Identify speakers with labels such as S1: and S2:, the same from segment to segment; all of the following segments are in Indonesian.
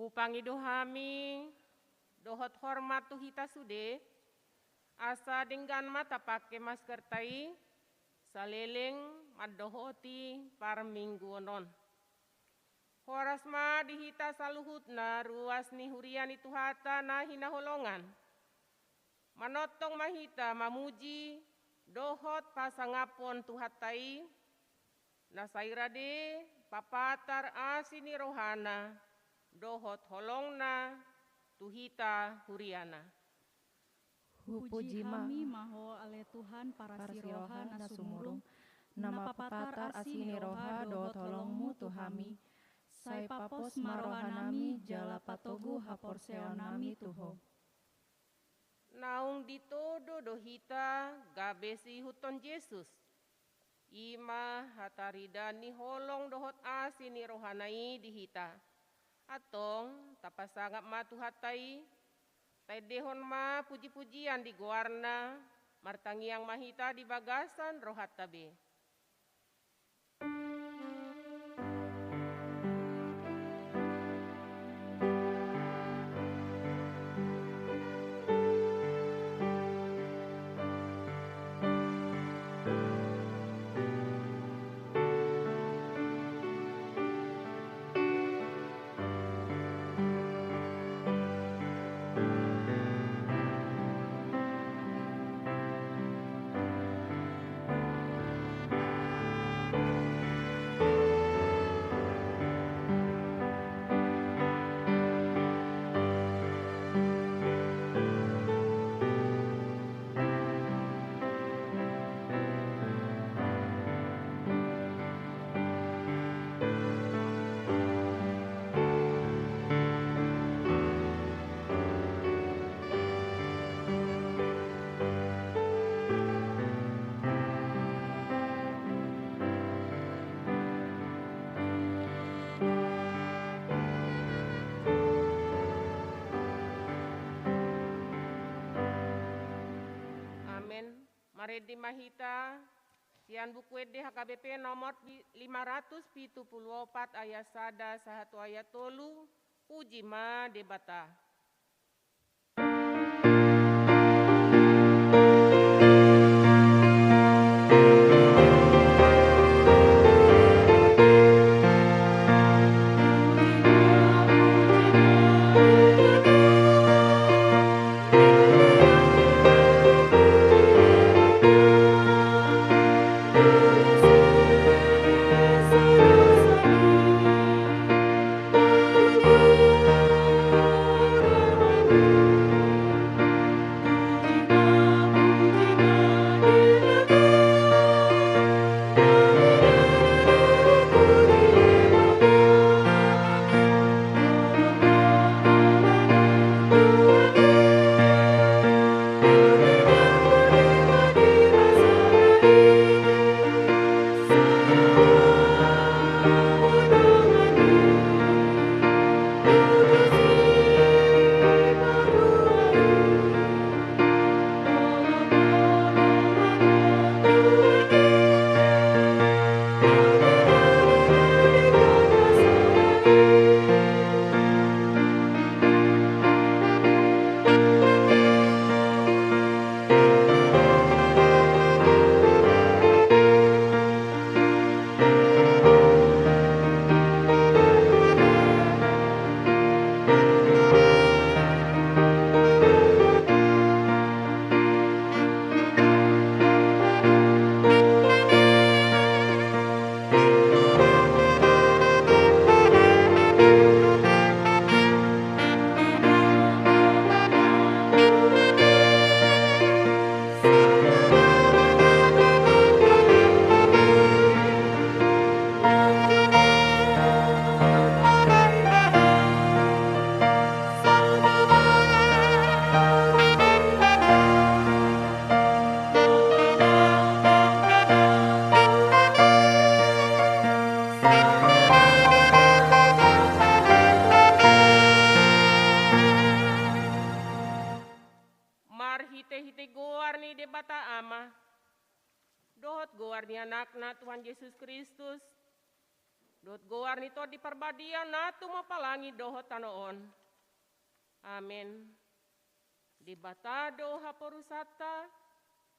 S1: Kupangido hami, dohot hormat tu hita sude, asa dengan mata pakai masker tai, saleleng madohoti par minggu non. Horas ma dihita saluhutna ruas ni hurian itu hata na hina holongan. Manotong mahita mamuji, dohot pasangapon tu hatai, nasairade papatar asini rohana, dohot holongna tuhita huriana.
S2: Puji kami maho ale Tuhan para siroha na sumurung, nama papatar asini roha dohot holongmu Tuhami, sai papos marohanami jala patogu haporseonami Tuho.
S1: Naung ditodo dohita gabesi huton Yesus. Ima hataridani holong dohot asini rohanai dihita. Atong tapasangap matu hatai, taidehon ma puji-pujian di goarna, martangiang mahita di bagasan rohat tabe. Maredi mahita, sian buku ede HKBP nomor 574 ayat sada sahatu ayat tolu, puji ma debata. Dohot goar ni anakna Tuhan Yesus Kristus, Dot goar nito di perbadia natu mapalangi dohot tanoon. Amin. Di bata doha porusata,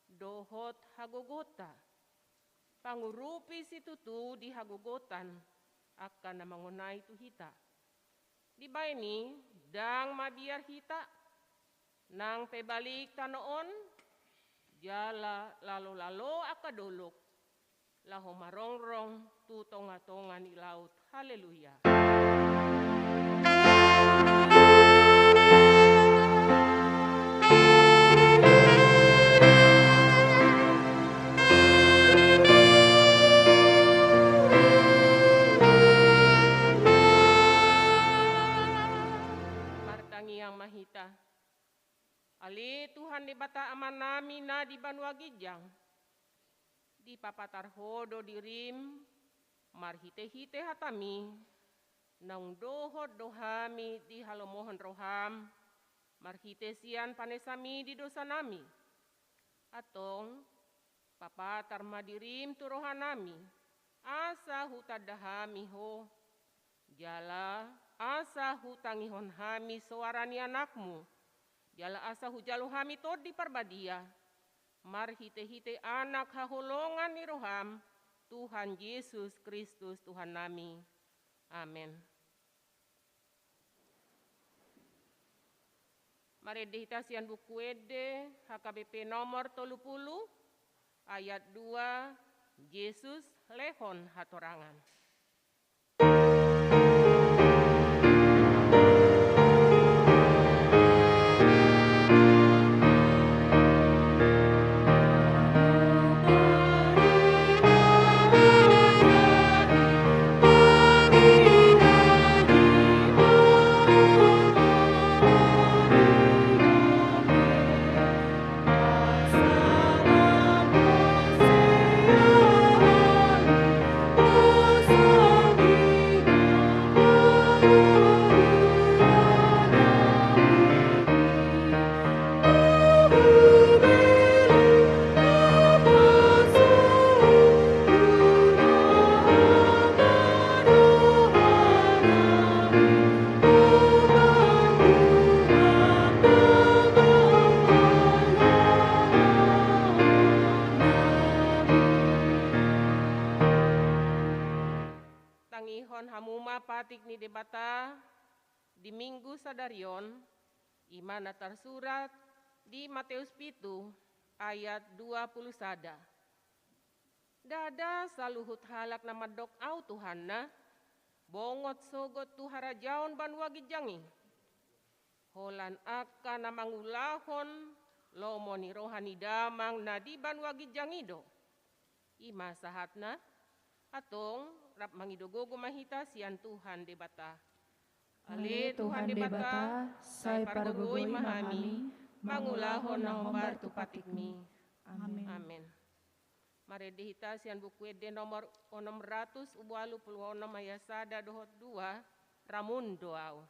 S1: dohot hagogota. Pangurupi situtu di hagogotan akan namangunai tu hita. Di baini dang mabiar hita nang pebalik tanoon jala lalo-lalo akadolok laho marongrong tu tonga-tonga ni laut. Haleluya. Yang mahita. Ali Tuhan di bata aman nami na di Banua Gijang. Di papatar hodo dirim marhite-hite hatami. Nang dohod dohami di halomohon roham. Marhite sian panesami di dosa nami. Atong papatar madirim tu rohanami. Asa hutadahami ho. Jala asa hutangihon hami suarani anakmu. Jala asa hujalu hami tod di perbadia. Marhite-hite anak haholongan ni roham. Tuhan Yesus Kristus Tuhan nami. Amin. Mari dihitasian buku ede HKBP nomor 30 ayat 2 Yesus lehon hatorangan. Patik ni debata di minggu sadarion imana tersurat di Matius 7 ayat 20 sada. Dada saluhut halak nama dok au Tuhanna bongot sogot tu harajaon Banua Gijangi. Holan akan namangulahon lomoni rohani damang na di Banua Gijangido. Ima sahatna atong rap mangidogogo mahita sian Tuhan debata. Ale Tuhan debata, sai pargogoi mahami, mangulahon nang ombar tu patikmi.
S2: Amin.
S1: Amin. Mari dihita sian buku ede nomor 600 ubalu puluh ayat sada dohot 2 ramun doau.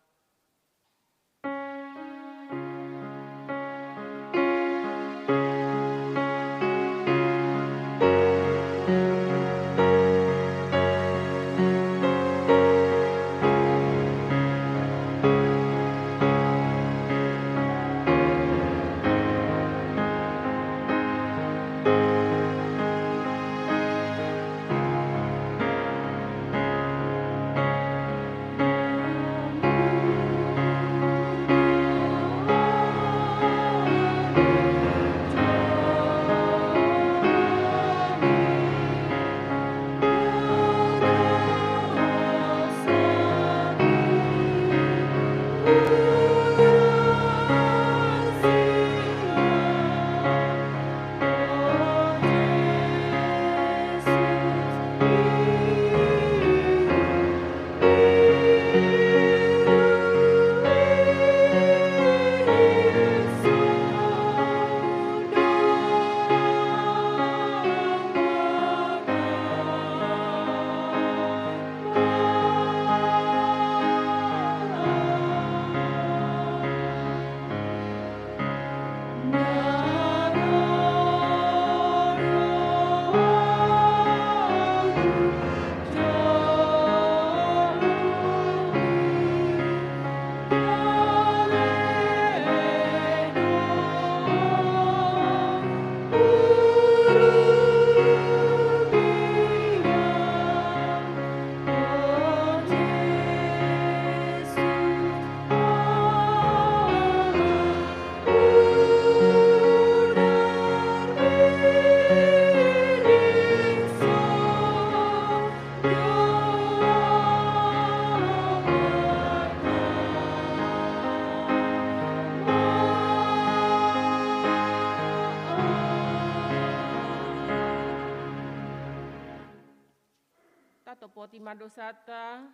S1: tatopoti madosata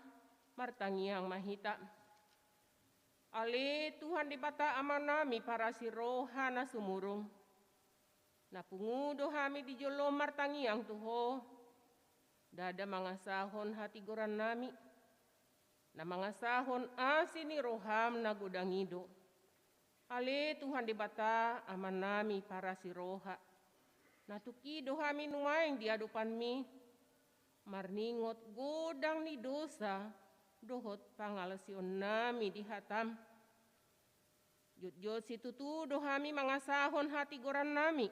S1: martangiang mahita. Ale Tuhan di bata amanami para siroha na sumurung. Napungudo hami di jolo martangiang tuho. Dada mangasahon hati goran nami. Na mangasahon asini roham na gudangido. Ale Tuhan di bata amanami para siroha. Natukido hami numaing di adupan mi. Marningot godang ni dosa. Dohot pangalasion nami di hatam. Jut-jut situtudo hami mangasahon hati goran nami.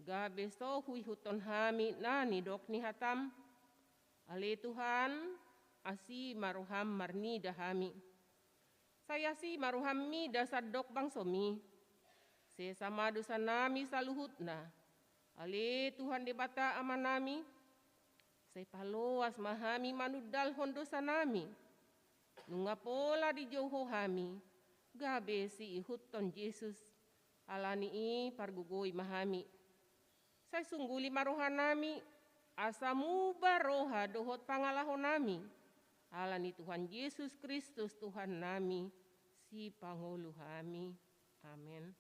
S1: Gabe so hui huton hami nani dok ni hatam. Ale Tuhan asi maruham marnida hami. Saya si maruham mi dasar dok bangsomi. Sesama dosa nami saluhutna. Ale Tuhan di bata amanami. Say paloas mahami manudal hondosa nami. Nunga pola di joho hami. Gabe si ihuton Yesus. Alani i pargugoy mahami. Say sungguli maroha nami. Asamu baroha dohot pangalahon nami. Alani Tuhan Yesus Kristus Tuhan nami. Si pangulu hami. Amin.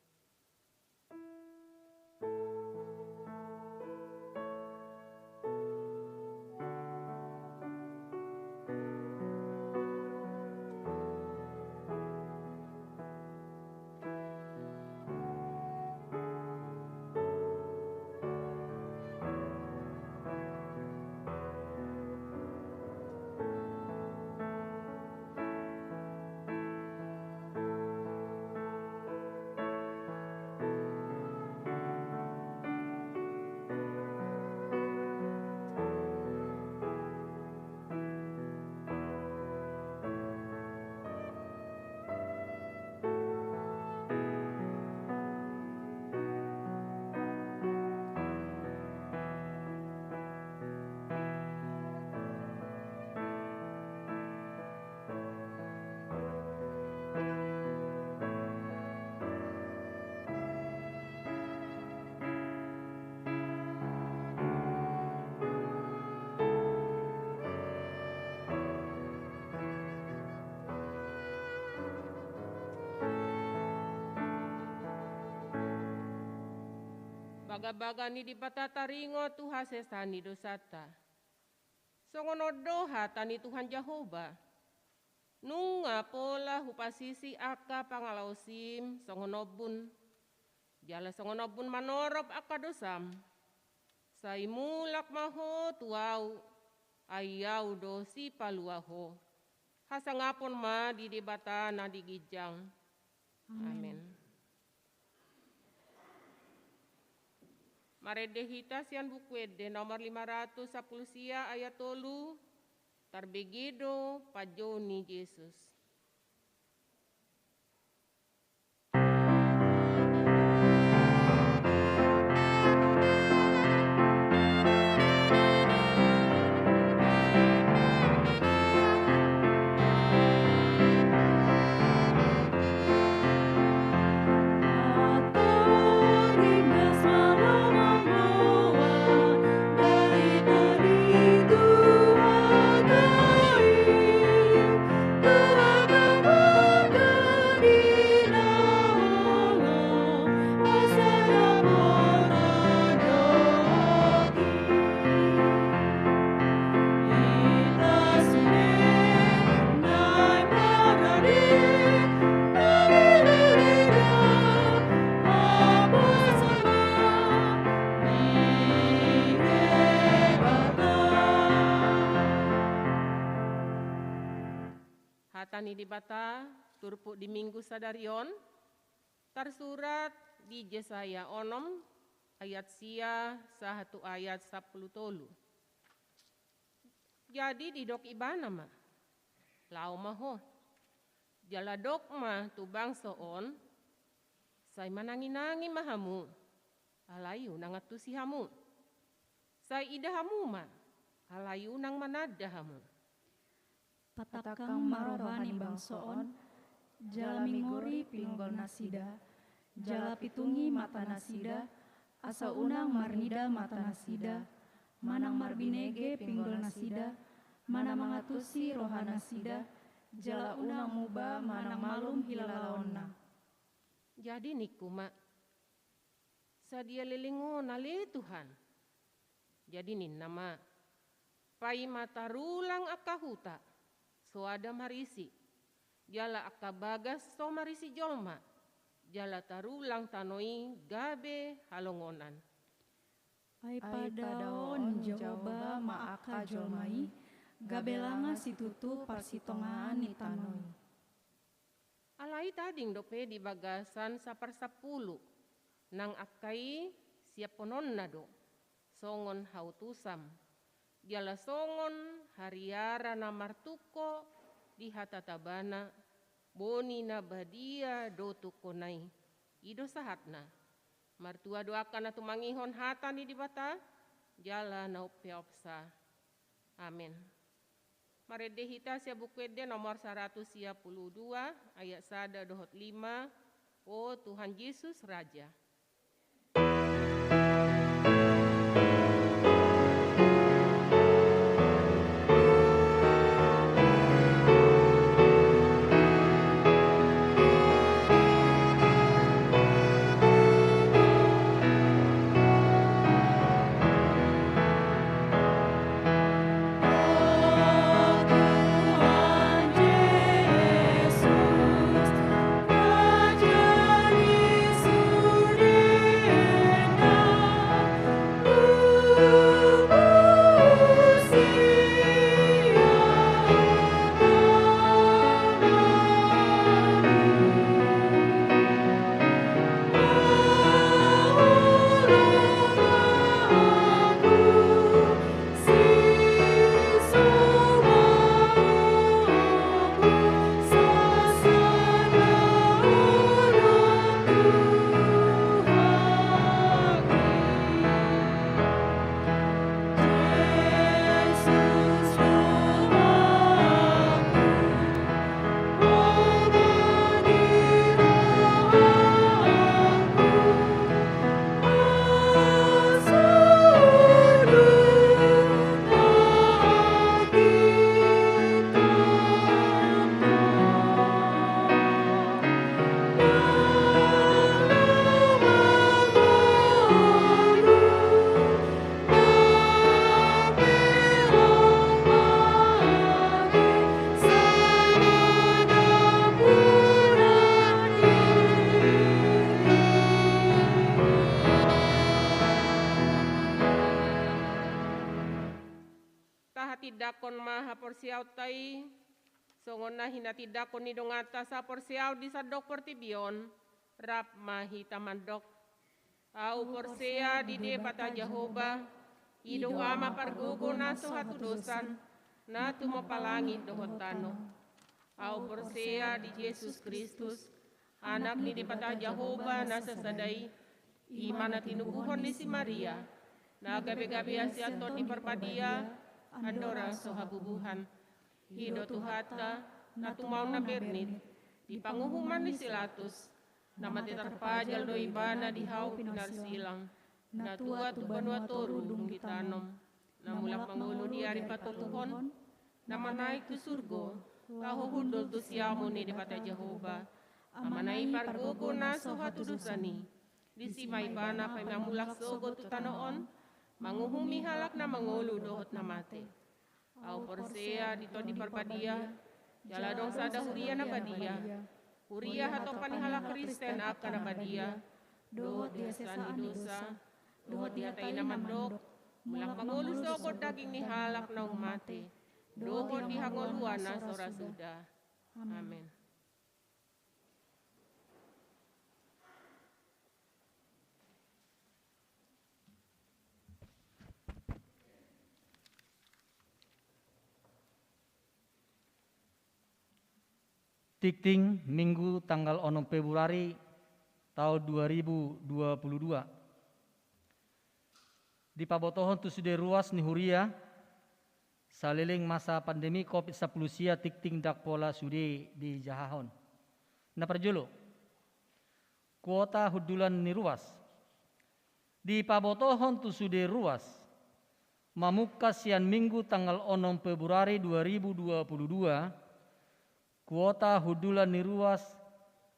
S1: Baga-baga ni di bata taringo Tuhan sesani dosata. Songono doha tani Tuhan Jehovah. Nunga pola hupasisi aka pangalausim songonobun. Jala songonobun manorop aka dosam. Saimulak maho tuau. Ayau dosi paluaho. Hasangapon ma di bata na digijang. Amin. Maredehita sian bukwede nomor 510 sia ayat 3 tarbegido pajoni Yesus. Hatani di bata, turpu di minggu sadarion, tersurat di Yesaya onom, ayat sia, 1 ayat 10 tolu. Jadi di dok ibana ma, lau maho, jala dok ma tubang soon, say manangi-nangi mahamu, alayu nangatusi hamu, say idahamu ma, alayu nang manadahamu.
S2: Patakang marohani bangsoon, jala mingori pinggol nasida, jala pitungi mata nasida, asa unang marnida mata nasida, manang marbinege pinggol nasida, mana mangatusi rohana sida, jala unang muba manang malum hilalaonna.
S1: Jadi nikuma, sadia lelingo nale Tuhan. Jadi nin nama, pai matarulang akahuta, so ada marisi, jala akabagas so marisi jolma, jala tarulang tanoi gabe halongonan.
S2: Ai padaon Jehova maaka jolmai, gabelanga situtu parsitongaan ni tanoi.
S1: Alai tading dope di bagasan saparsapulu, nang akai siap pononna do, songon hautusam, jala songon hariara na martuko di hatatabana, boni na badia do tukonai, ido sahatna. Martua doakan atu mangihon hata ni dibata, jala na upeopsa. Amin. Marede hita sia bukwede nomor 132 ayat 1-5. Oh Tuhan Yesus Raja. Tidakon maha porsiaw tay, songon na hina tidakon ni dongata sa porsiaw di sadok portibion, rap mahi tamandok. Au porsea di depata Jehova, ido ama pargugo na suhatu dosan, na tumapalangi dohotano. Au porsea di Yesus Kristus, anak ni depata Jehova na sasadai, imana tinubuhon ni si Maria, na gabi-gabi asiaton di parpadia, andora sohabubuhan, hido tuhata, na tumaw na bernit, di panguhuman ni Silatus, na matitarpajal do ibana di haw pinarsilang, na tuwa tubanwa torudung ditanom, na mulak mangulo di ari patuluhon, na manaik tu surgo, tahuhudol tu siyamu ni di pata Jehova, amanay pargugo na sohatu dosani, di simay bana pay mamulak sogo tu tanoon, manguhumi halak na mangulu dohot na mate. Au porsea dito di parpadia, jaladong sada huria na badia. Huria hato panihalak Kristen akan na badia. Dohot di hasaan ni dosa, dohot di hatay na mandok, mulak mangulu sogot daging ni halak na umate. Dohot di hangoluan na sorasuda. Amen.
S3: Tikting Minggu tanggal 6 Februari tahun 2022. Di pabotohon tu sudah ruas ni huria, saliling masa pandemi COVID-19 sia tikting dak pola sudah di jahahon. Na perjolo, kuota hudulan ni ruas. Di pabotohon tu sudah ruas, mamuka sian minggu tanggal 6 Februari 2022 kuota hudulan ni ruas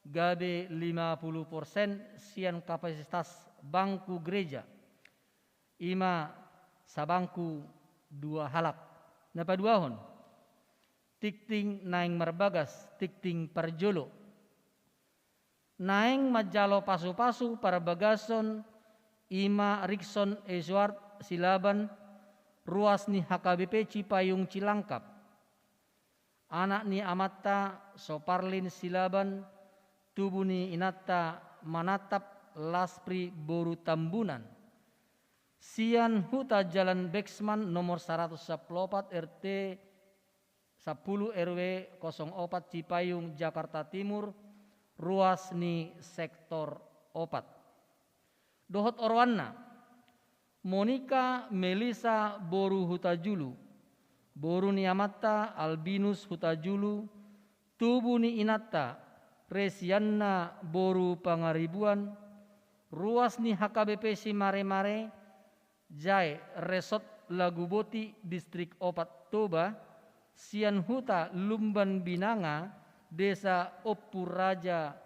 S3: gabe 50% sian kapasitas bangku gereja. Ima sabangku 2 halak. Napa 2 hon? Tikting naing marbagas, tikting parjolo. Naing majalo pasu-pasu para bagason ima Rikson Eswart Silaban ruas ni HKBP Cipayung Cilangkap. Anak ni Amatta Soparlin Silaban tubuh ni Inata Manatap Laspri Boru Tambunan. Sian Huta Jalan Beksman nomor 114 RT 10 RW 04 Cipayung Jakarta Timur ruas ni sektor 4. Dohot Orwana Monika Melisa Boru Hutajulu Boru ni Amata Albinus Hutajulu tubuh ni Inata Resianna Boru Pangaribuan ruas ni HKBP Simare-Mare Jai Resort Laguboti Distrik 4 Toba Sian Huta Lumban Binanga Desa Opuraja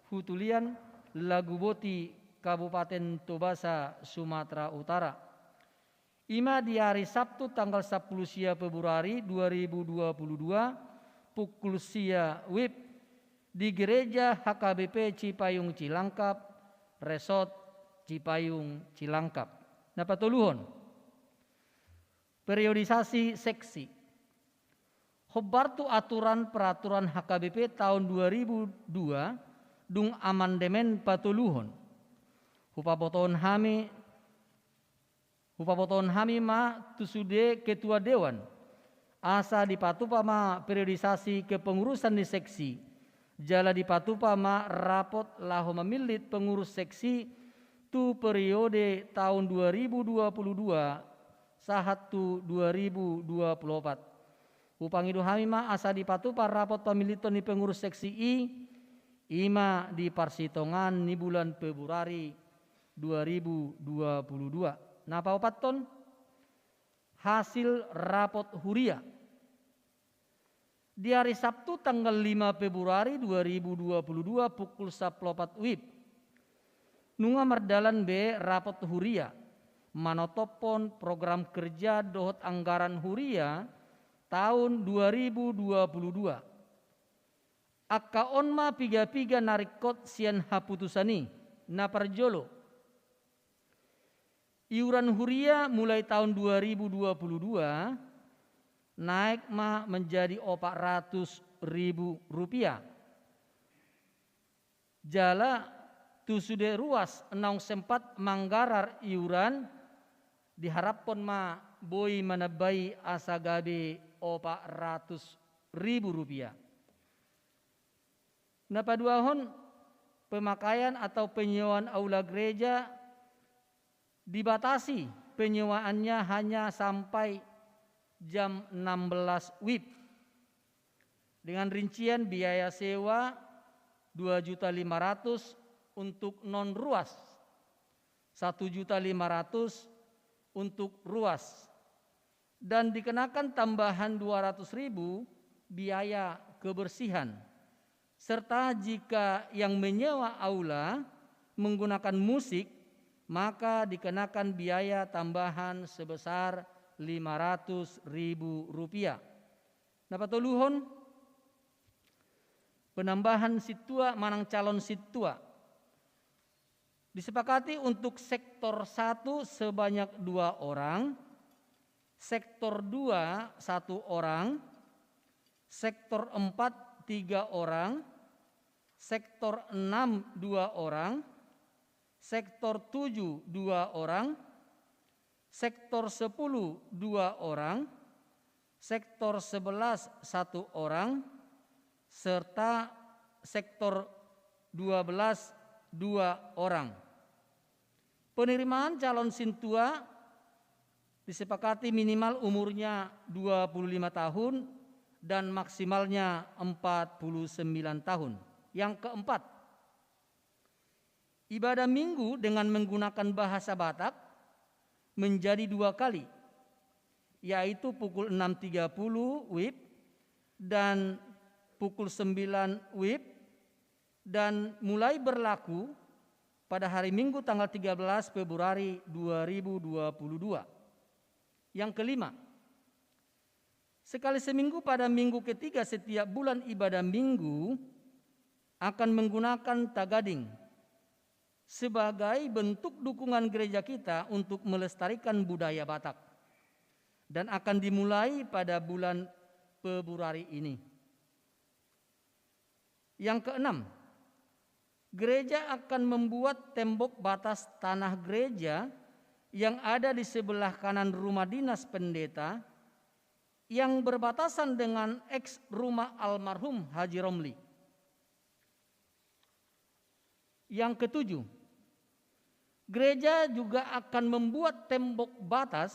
S3: Hutulian Laguboti Kabupaten Tobasa Sumatera Utara. Ima di hari Sabtu tanggal 10 Februari 2022 pukul sia WIB di gereja HKBP Cipayung Cilangkap Resort Cipayung Cilangkap. Napa tuluhon? Periodisasi seksi. Hobartu aturan peraturan HKBP tahun 2002 dung amandemen patuluhon. Hupapoton hami ma tusude ketua dewan. Asa dipatupa ma periodisasi kepengurusan di seksi. Jala dipatupa ma rapot lahu memilit pengurus seksi tu periode tahun 2022 sahatu 2024. Upangidu hamima asa dipatupa rapot pemiliton ni pengurus seksi I ima di Parsitongan ni bulan Februari 2022. Napa opaton? Hasil rapot huria. Di hari Sabtu tanggal 5 Februari 2022 pukul 14 WIB. Nunga mardalan B rapot huria. Manotopon program kerja dohot anggaran huria tahun 2022. Akka onma piga-piga narikot sian haputusani naparjolo. Iuran huria mulai tahun 2022 naik ma menjadi 400.000 rupiah. Jala tusude ruas enang sempat manggarar iuran diharapkan ma boi manabai asagabe 400.000 rupiah. Napa duahon pemakaian atau penyewaan aula gereja dibatasi penyewaannya hanya sampai jam 16 WIB. Dengan rincian biaya sewa 2.500.000 untuk non ruas, 1.500.000 untuk ruas, dan dikenakan tambahan 200.000 biaya kebersihan. Serta jika yang menyewa aula menggunakan musik, maka dikenakan biaya tambahan sebesar 500.000 rupiah. Napa toluhon? Penambahan situa manang calon situa. Disepakati untuk sektor 1 sebanyak 2 orang, sektor 2 1 orang, sektor 4 3 orang, sektor 6 2 orang, sektor 7 2 orang, sektor 10 2 orang, sektor 11 1 orang, serta sektor 12 2 orang. Penerimaan calon sintua disepakati minimal umurnya 25 tahun dan maksimalnya 49 tahun. Yang keempat, ibadah minggu dengan menggunakan bahasa Batak menjadi 2 kali. yaitu pukul 6.30 WIB dan pukul 9 WIB, dan mulai berlaku pada hari Minggu tanggal 13 Februari 2022. Yang kelima, sekali seminggu pada minggu ketiga setiap bulan ibadah minggu akan menggunakan tagading sebagai bentuk dukungan gereja kita untuk melestarikan budaya Batak, dan akan dimulai pada bulan Februari ini. Yang keenam, gereja akan membuat tembok batas tanah gereja yang ada di sebelah kanan rumah dinas pendeta yang berbatasan dengan eks rumah almarhum Haji Romli. Yang ketujuh, gereja juga akan membuat tembok batas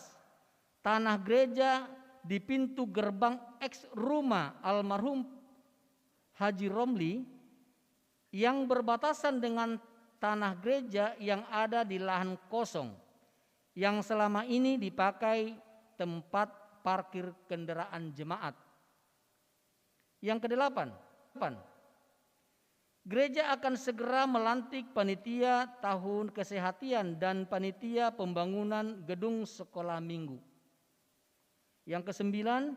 S3: tanah gereja di pintu gerbang eks rumah almarhum Haji Romli yang berbatasan dengan tanah gereja yang ada di lahan kosong yang selama ini dipakai tempat parkir kendaraan jemaat. Yang kedelapan, gereja akan segera melantik panitia tahun kesehatian dan panitia pembangunan gedung sekolah minggu. Yang kesembilan,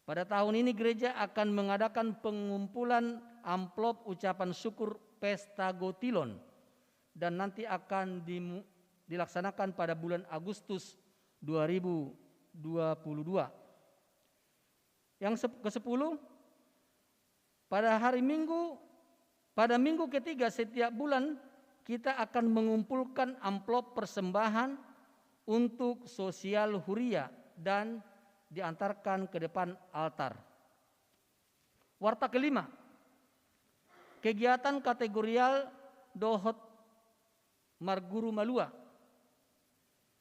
S3: pada tahun ini gereja akan mengadakan pengumpulan amplop ucapan syukur Pesta Gotilon dan nanti akan dilaksanakan pada bulan Agustus 2022. Yang ke-10, pada minggu ketiga setiap bulan kita akan mengumpulkan amplop persembahan untuk sosial huria dan diantarkan ke depan altar. Warta kelima, kegiatan kategorial dohot marguru malua.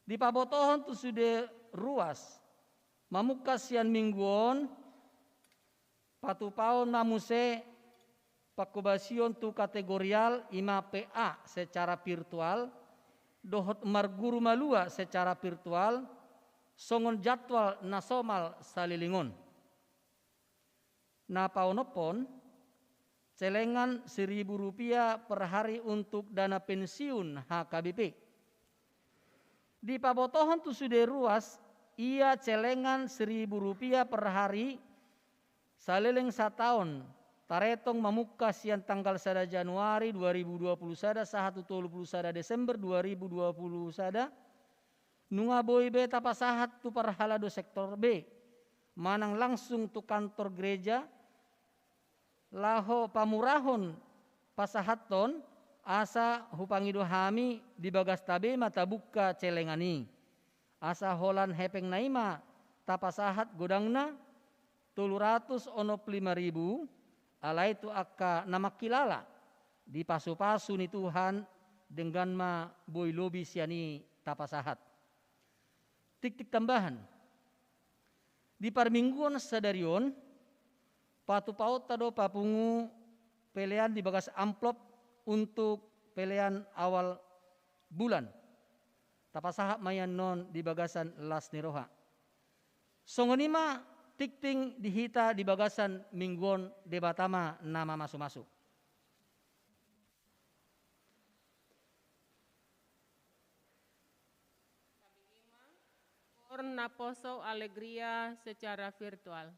S3: Di pabotohon tu sudah ruas, mamukasian mingguon, patupaon mamuse pakubasion tu kategorial ima PA secara virtual, dohot marguru malua secara virtual, songon jadwal nasional salilingon. Na paonopon celengan Rp1.000 per hari untuk dana pensiun HKBP. Di pabotohon tu sudah ruas ia celengan Rp1.000 per hari salileng satahun taretong mamukas yang tanggal 1 Januari 2021 sahatu 31 Desember 2021 nunga boy beta pasahat tu parhalado sektor B manang langsung tu kantor gereja laho pamurahon pasahaton asa hupangido hami di bagas tabe mata buka celengani asa holan hepeng naima tapasahat godangna 305.000 alai tu akka nama kilala di pasu-pasu ni Tuhan dengan ma boy lobi siani tapasahat. Tik-tik tambahan. Di parmingguan sadarion, patupaut tado papungu pelean di bagas amplop untuk pelean awal bulan. Tapasahap mayan non di bagasan las niroha. Songonima tikting dihita di bagasan mingguan debatama nama masuk-masuk.
S1: Naposo Alegria secara virtual.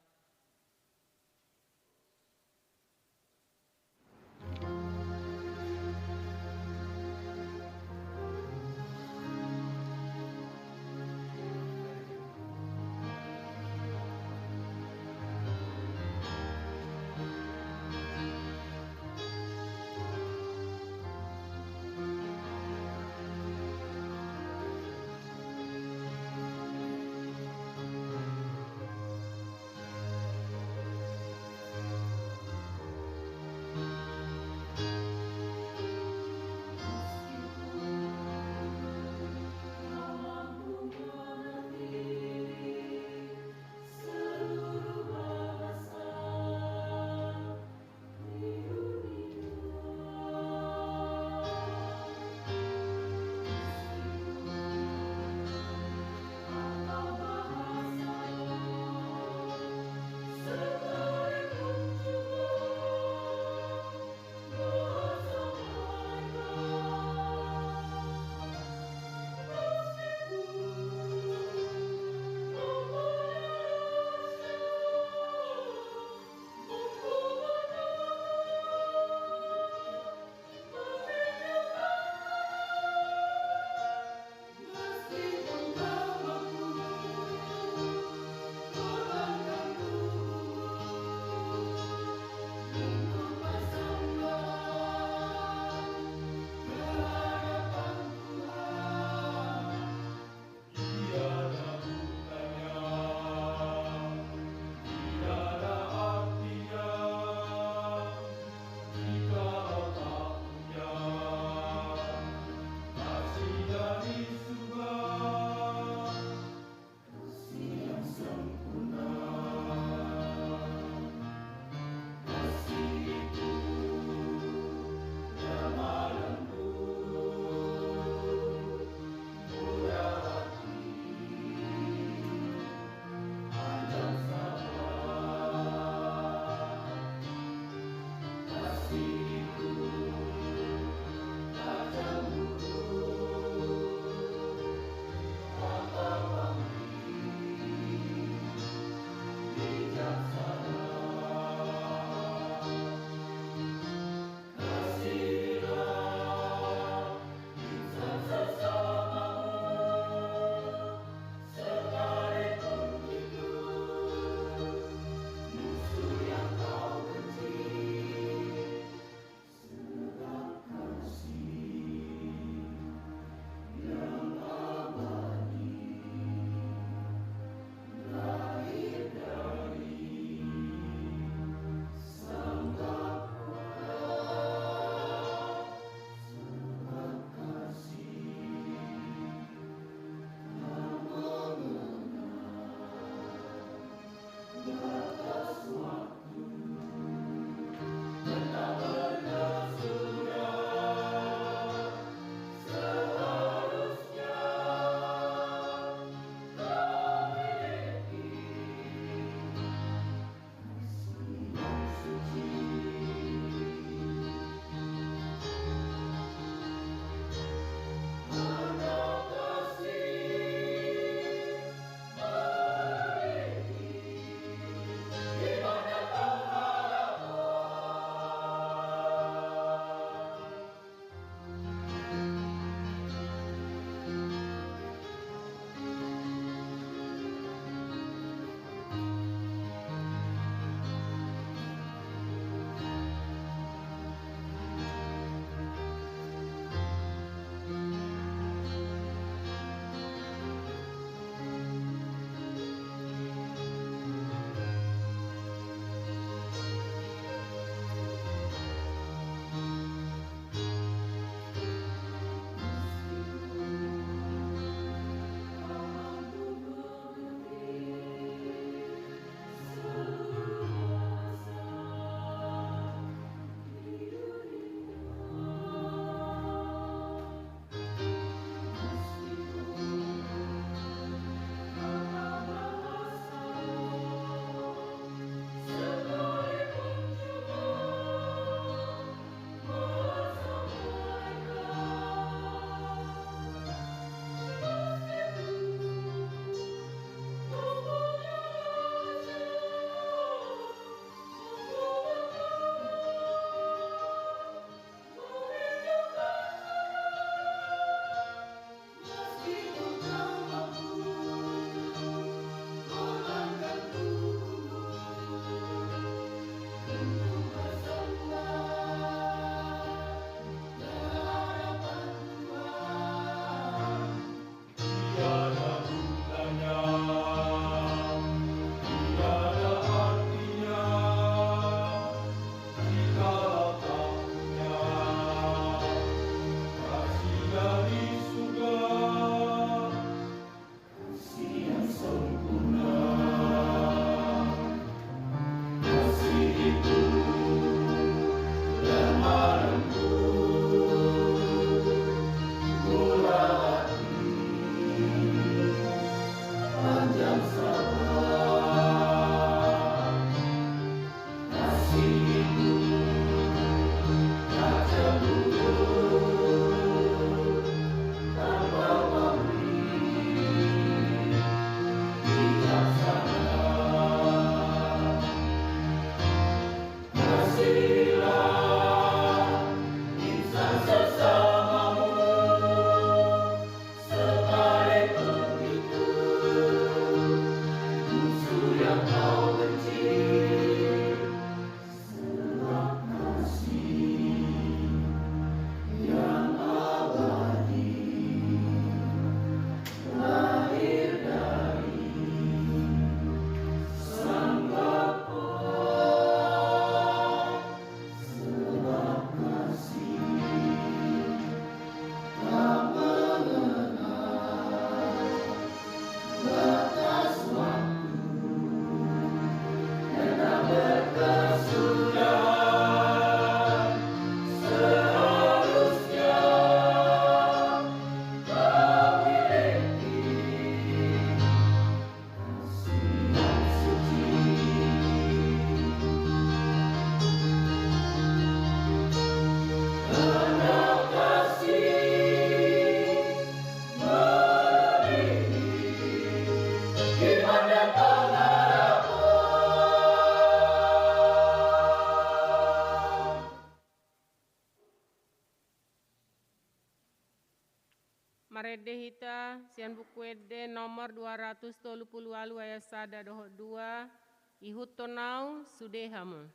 S1: ita sian buku ede nomor 230 alu ayat sada dohot 2 ihut tonau sudehamu.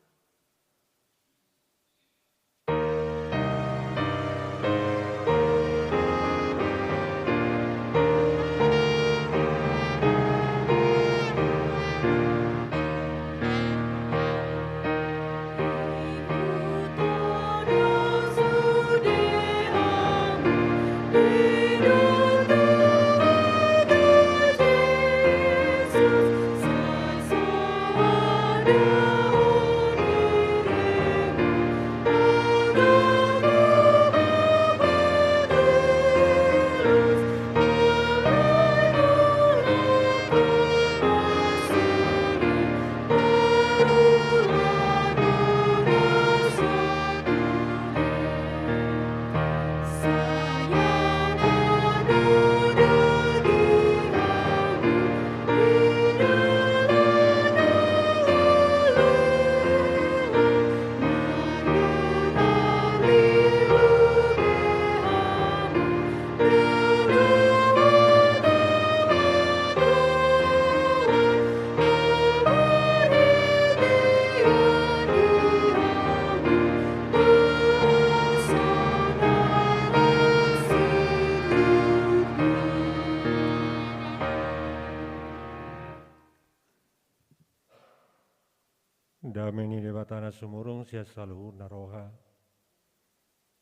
S4: Dameni debatana sumurung sia selalu naroha.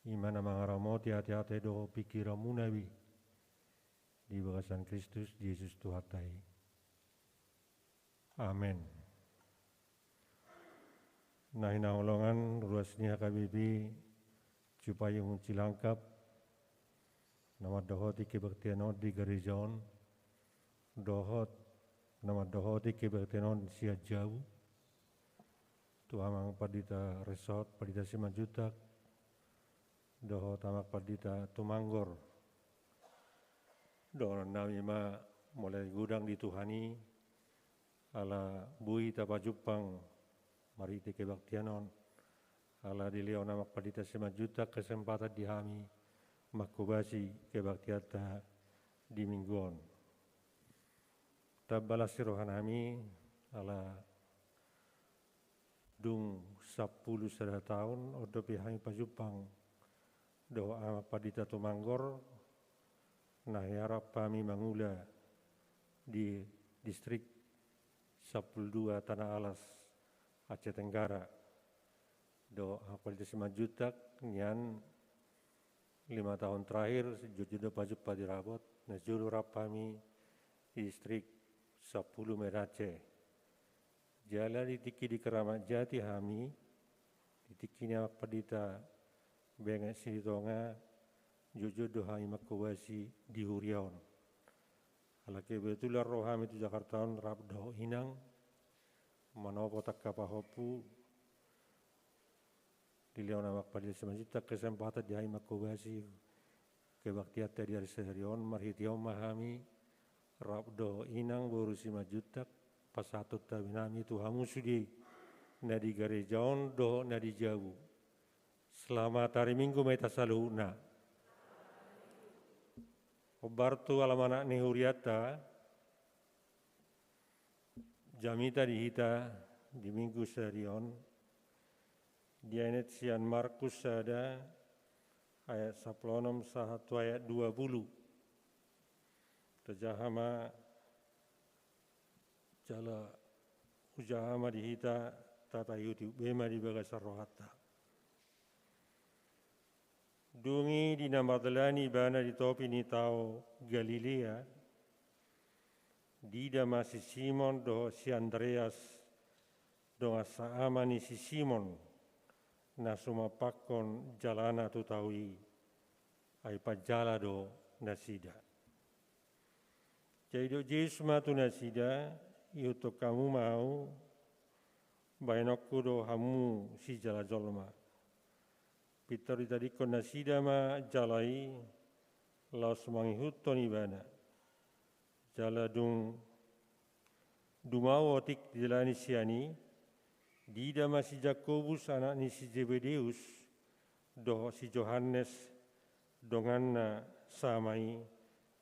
S4: Imana mangaramoti hati-hati do pikiramu nabi. Di bakasan Kristus Yesus Tuhatai. Amin. Nah inaulongan ruasnya kabibi supaya cilangkap nama dohoti kebaktianon di gerejaon dohot nama dohoti kebaktianon sia jauh tuamang padita resort padita simajutak dohot tamak padita tumanggor dohon nami ma mulai gudang dituhani ala bui tapajupang mariti kebaktianon ala dileo namak padita simajutak kesempatan dihami makubasi kebaktiata di mingguan tabbalas rohanami ala dung 10 tahun odo pihang pajupang doa padita tumanggor nah harap kami mangula di distrik 12 Tanah Alas Aceh Tenggara doa padita simajutak nyan 5 tahun terakhir jodoh pajupa dirabot nah juru rap kami di distrik 10 Aceh jala ditiki di Keramat Jati hami ditiki nyamak padita bengek sinitonga jojo dohai makawasi di Huriaon ala kebetulan rohami tu Jakartaon rap doh inang manopo takapa hopu diliau namak padita semajita kesempatan dihai makawasi kebaktiata di hari seharion marhitiom mahami rap doh inang borusi majutak pasatut tabinami Tuhamu sudi nadi garejaon do nadi jauh. Selamat hari Minggu meta saluna. Obartu alamana ni huriata jamita dihita di Minggu serion dianet sian Markus ada ayat 16 sahatu ayat 20 terjahama jala ujahama dihita tata yuti bema di bagasar rohata dungi di namadalani bana di topi ni tau Galilea dida masih Simon do si Andreas do saama ni si Simon na sumapakon jalana tu taui ai pajala do nasida jadi do Yesus matu nasida yuto kamu mau bainokku do hamu si jala jolma Peter tadi kon nasida ma jalai laos manghutton ibana jala dung dumau otik dilani siani dida ma si Jakobus anak ni si Zebedeus do si Johannes donganna samai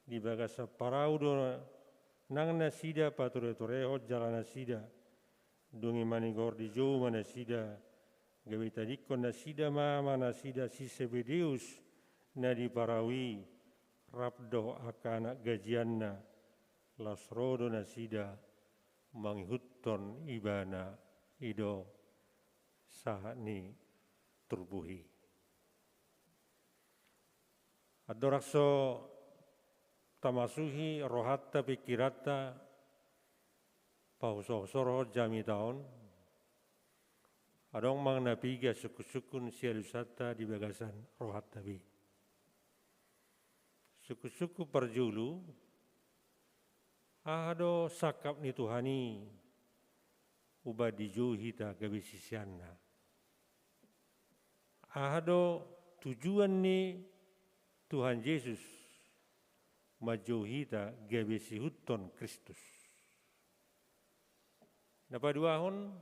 S4: di bagasa paraudo nang nasida patore-toreho jalan nasida dungi manigor di jauh manasida gawe tadikon nasida mama nasida si sebedeus na di parawi rabdo akana gajianna lasrodo nasida manghutton ibana ido sahani turbuhi adorakso tamasuhi rohatta pikirata pausosoro jami taon adong mang napiga suku-sukun sialusata di bagasan rohatta bi suku-suku perjulu ado sakap ni Tuhani uba dijuhita gabisisianna ado tujuan ni Tuhan Yesus majuhita gabisi huton Kristus. Napaduahon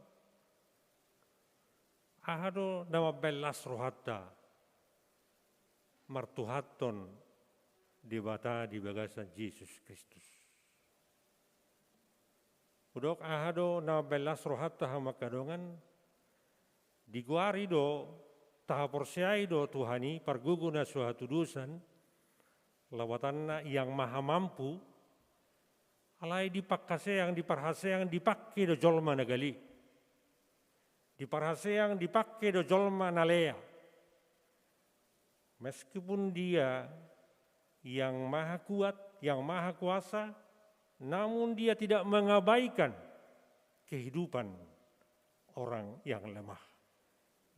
S4: ahado nama belas rohata martuhaton dibata di bagasan Yesus Kristus. Udok ahado nama belas rohata hamakadongan diguari do tahaporsiai do Tuhani parguguna suatu dusan lawatanna yang maha mampu alai dipakkaseang diparhaseang dipakai do jolma nagali diparhaseang dipakai do jolma nalea meskipun dia yang maha kuat yang maha kuasa namun dia tidak mengabaikan kehidupan orang yang lemah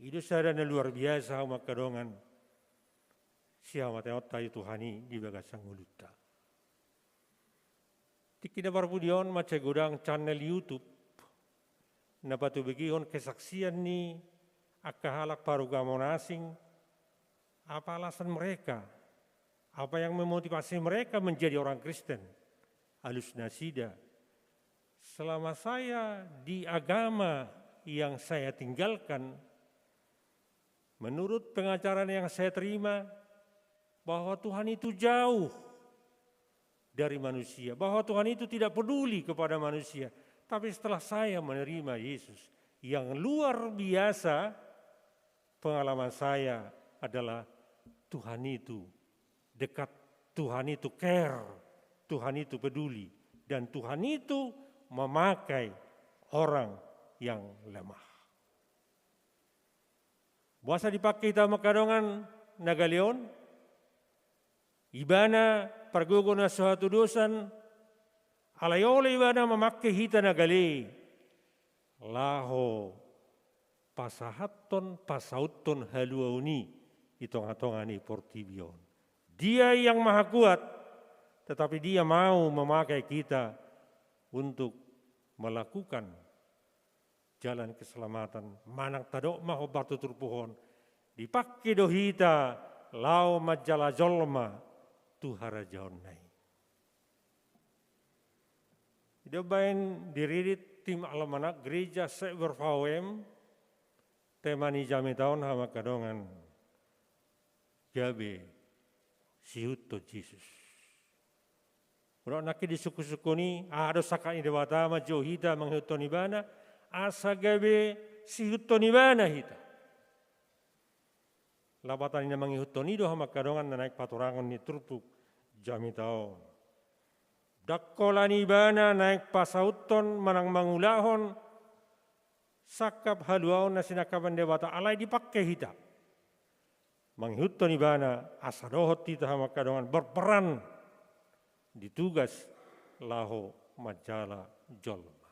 S4: itu sadana luar biasa makadongan siapa teota itu Tuhani di bagasang uluta. Tikina barbudion maca godang channel YouTube na patubigihon kesaksian ni akahalak parugamon asing apa alasan mereka, apa yang memotivasi mereka menjadi orang Kristen. Alus nasida, selama saya di agama yang saya tinggalkan, menurut pengajaran yang saya terima, bahwa Tuhan itu jauh dari manusia, bahwa Tuhan itu tidak peduli kepada manusia. Tapi setelah saya menerima Yesus, yang luar biasa pengalaman saya adalah Tuhan itu dekat, Tuhan itu care, Tuhan itu peduli, dan Tuhan itu memakai orang yang lemah. Bahasa dipakai kita makadongan nagaleon, ibana parguguna suatu dosan alayole ibana memakai hita nagali laho pasahaton pasauton haluauni itong-atongani portibion. Dia yang maha kuat tetapi dia mau memakai kita untuk melakukan jalan keselamatan manang tadok maho batu turpuhon dipakai dohita lao majala jolma tuhara jaonnai. Idobain diririt tim alamanak gereja Seberfawem temani jami tahun hama kadongan gabe siuto Yesus. Udah naki di suku-suku ni ada sakai dewata ma johita menghuto nibana asa gabe siuto nibana hita. Labatan ini menghuto nido hama kadongan naik paturangan ni turpuk jami tahun. Dakkolani bana naik pasauton manang mangulahon sakap haluaon na sinakaban dewata alai dipakai hita. Manghuton ibana asadohot tita hamakadongan berperan ditugas laho majala jolma.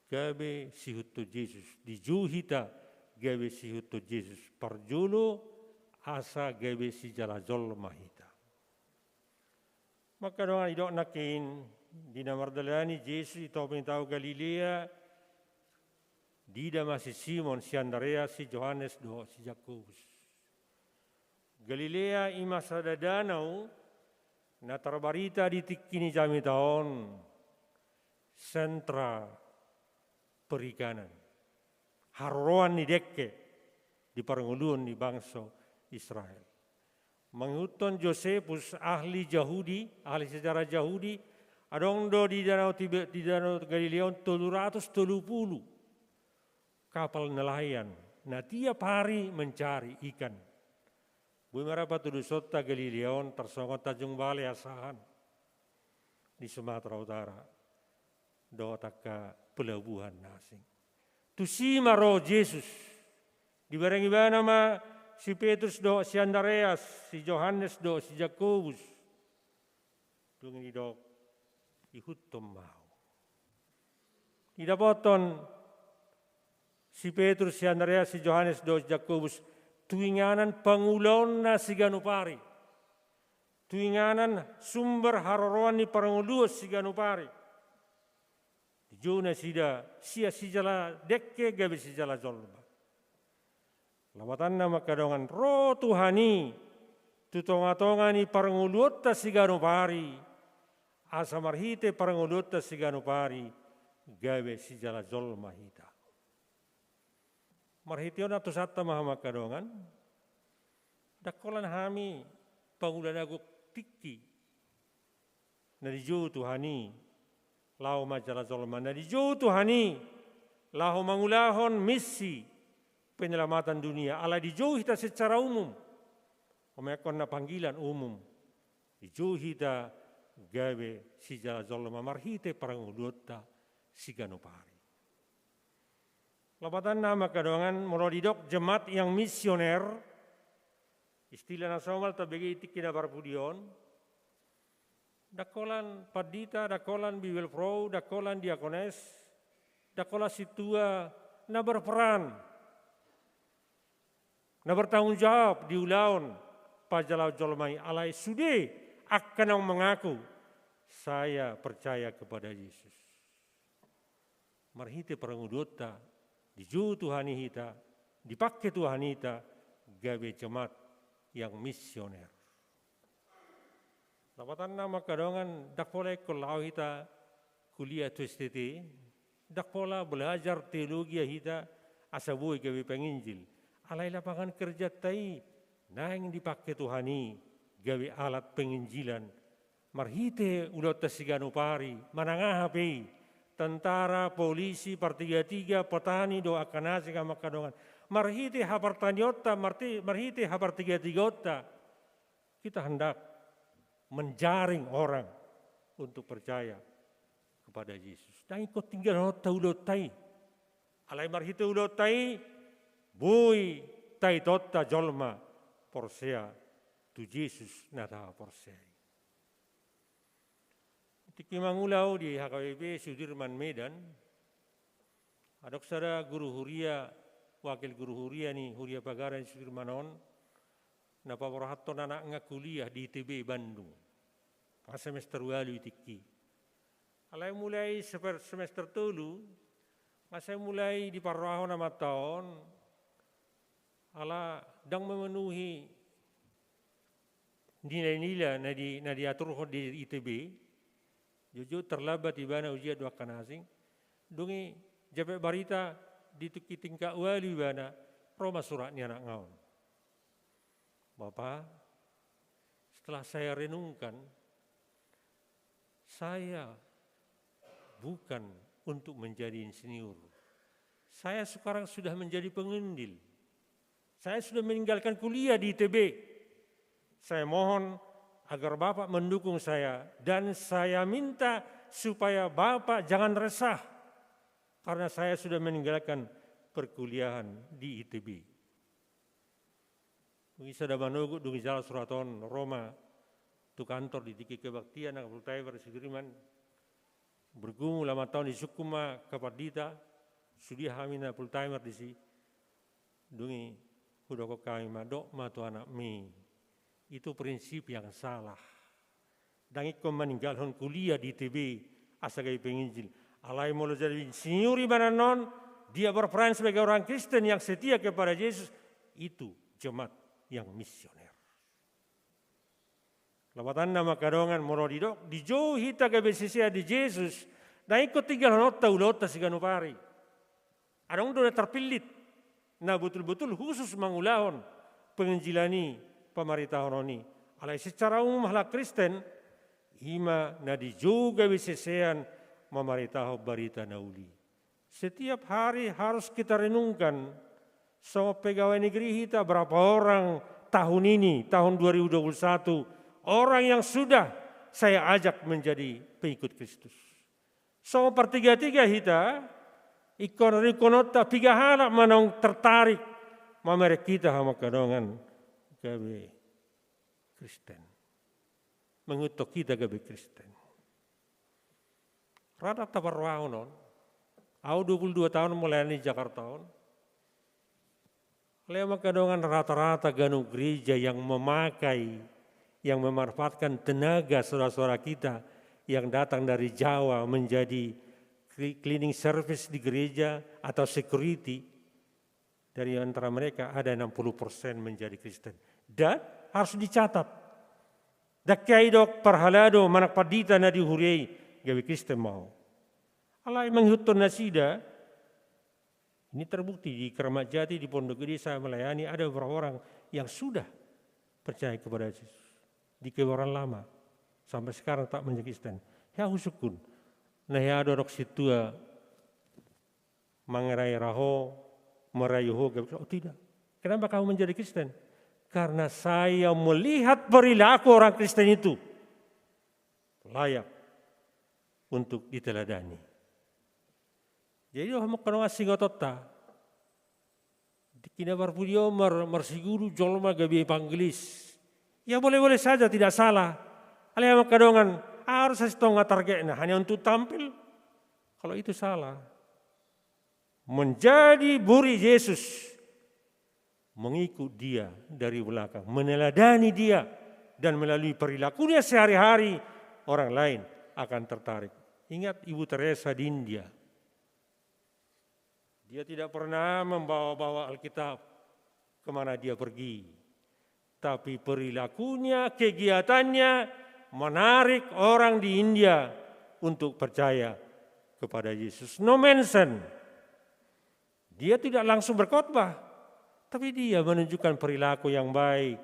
S4: Gabe sihuto Yesus dijuhita gabe sihuto Yesus parjulu asa gabe si jala jolma hita. Maka doang idok nakin di namardalani Yesus itu pintau Galilea dida masih Simon si Andrea si Johannes do si Yakobus. Galilea ima sada danau na terbarita di tikini jami tahun sentra perikanan. Haroan ni dekke di parangulun di bangsa Israel. Menghuton Josephus ahli sejarah Yahudi, adong do di danau Galilea 330 kapal nelayan. Nah tiap hari mencari ikan. Bumerapa tudu sota Galileon tersongot Tanjung Balai asahan di Sumatera Utara. Do taka pelabuhan nasing. Tusima roh Yesus. Dibarengi nama si Petrus do, si Andreas, si Yohanes do, si Yakobus. Dungi do ihutom mau. Tidak poton si Petrus, si Andreas, si Yohanes do, si Yakobus. Tuinganan pangulon na si Ganupari. Tuinganan sumber haroroan ni paranguluos si Ganupari. Juna sida sia sijala dekke gabe sijala jolma. Lawatan nama kadongan roh Tuhani tutonga-tongani paranguluota si Ganupari. Asa marhite paranguluota si Ganupari gabe sijala jolma hita. Marhitiona tu satta mahama kadongan dakolan hami pangulanago tiki na dijo Tuhani lau majalah zolma na dijo Tuhani lau mangulahon misi penyelamatan dunia ala dijo hita secara umum omekon na panggilan umum dijo hita gawe si jala zolma marhite parangulota si Ganupari. Labatan nama kadongan melodidok jemaat yang misioner, istilah nasional tabegi tikina barpudion, dakolan padita, dakolan biwelpro, dakolan diakones, dakola situa na berperan, na bertanggung jawab di ulaun pajalau jolmai alai sude akan mengaku saya percaya kepada Yesus. Marhite parangudota diju Tuhani hita, dipakai Tuhan hita, gawe jemaat yang misioner. Lapatan nama kadongan dak pola kalau hita kuliah tu STT, dak pola belajar teologi hita asabui gawe penginjil. Alai lapangan kerja tai, nang dipakai Tuhani gawe alat penginjilan. Marhite ulot si Ganupari, manangah hp. Tentara, polisi, Par33, petani do akan nasi kama kadongan. Marhiti habar taniota, marhiti habar 33. Kita hendak menjaring orang untuk percaya kepada Yesus. Dan ikut tinggal nota ulotai. Alai marhiti ulotai, bui tai tota jolma porsea tu Yesus nata porsea. Tiki mangulau di HKBP Sudirman Medan, adok sada guru huria, wakil guru huria ni Huria Pagaran Sudirmanon, napa warahaton anak ngakuliah di ITB Bandung, pas semester walu tiki. Alai mulai semester telu, masih mulai di parwaho nama tahun, ala dang memenuhi nilai-nilai na diatur di ITB. Jujur terlambat di bana ujian dua kanasing, dungi jape barita dituki tingkah wali bana Roma suratnya anak ngaun. Bapak, setelah saya renungkan, saya bukan untuk menjadi insinyur. Saya sekarang sudah menjadi pengendil. Saya sudah meninggalkan kuliah di ITB. Saya mohon agar Bapak mendukung saya dan saya minta supaya Bapak jangan resah karena saya sudah meninggalkan perkuliahan di ITB. Dungi sada manogu dungi jala suraton Roma tu kantor di Tiki Kebaktian nak Bultaiver Sudirman bergumul lama tahun di Sukuma Kapardita sudi hamina Bultaiver di si dungi hudoko kami madok matu anak mi. Itu prinsip yang salah. Dan ikut meninggalkan kuliah di ITB asagai penginjil. Alai mulu jadi insinyuri mana non, dia berperan sebagai orang Kristen yang setia kepada Yesus. Itu jemaat yang misioner. Lawatan nama kadongan morodidok, dijo hita kebesesia di Yesus. Dan ikut tinggal nota ulota si Ganupari. Adong udah terpilit. Nah betul-betul khusus mangulahon penginjilani pemerintah ini. Alai secara umum hala Kristen, ima nadi juga bisesean memerintah berita nauli. Setiap hari harus kita renungkan, so pegawai negeri kita berapa orang tahun ini, tahun 2021, orang yang sudah saya ajak menjadi pengikut Kristus. So pertiga-tiga kita, ikon-ikonota tiga anak manong tertarik mamerek kita sama kadongan gawe Kristen. Mengutuk kita gawe Kristen. Rada tabarwao non. Aku 22 tahun melayani Jakarta. Lema kadongan rata-rata ganu gereja yang memakai, yang memanfaatkan tenaga saudara-saudara kita yang datang dari Jawa menjadi cleaning service di gereja atau security. Dari antara mereka ada 60% menjadi Kristen. Dan harus dicatat. Dakyai dok perhalado manak padita na dihuriai gawe Kristen mau. Alai menghutun nasida. Ini terbukti di Keramat Jati, di Pondok Gede saya melayani ada beberapa orang yang sudah percaya kepada Yesus. Di keluaran lama. Sampai sekarang tak menjadi Kristen. Ya usukun. Nah ya ada dok situa mengerai raho, merayuho. Oh tidak. Kenapa kamu menjadi Kristen? Karena saya melihat perilaku orang Kristen itu layak untuk diteladani. Jadi orang kenal singotota, dikina barpudio marsiguru jolma gabi panggelis. Ya boleh-boleh saja tidak salah. Alih makadongan harus setonga targetnya hanya untuk tampil. Kalau itu salah. Menjadi murid Yesus, mengikut dia dari belakang, meneladani dia dan melalui perilakunya sehari-hari orang lain akan tertarik. Ingat Ibu Teresa di India. Dia tidak pernah membawa-bawa Alkitab kemana dia pergi. Tapi perilakunya, kegiatannya menarik orang di India untuk percaya kepada Yesus. No mention. Dia tidak langsung berkhotbah. Tapi dia menunjukkan perilaku yang baik.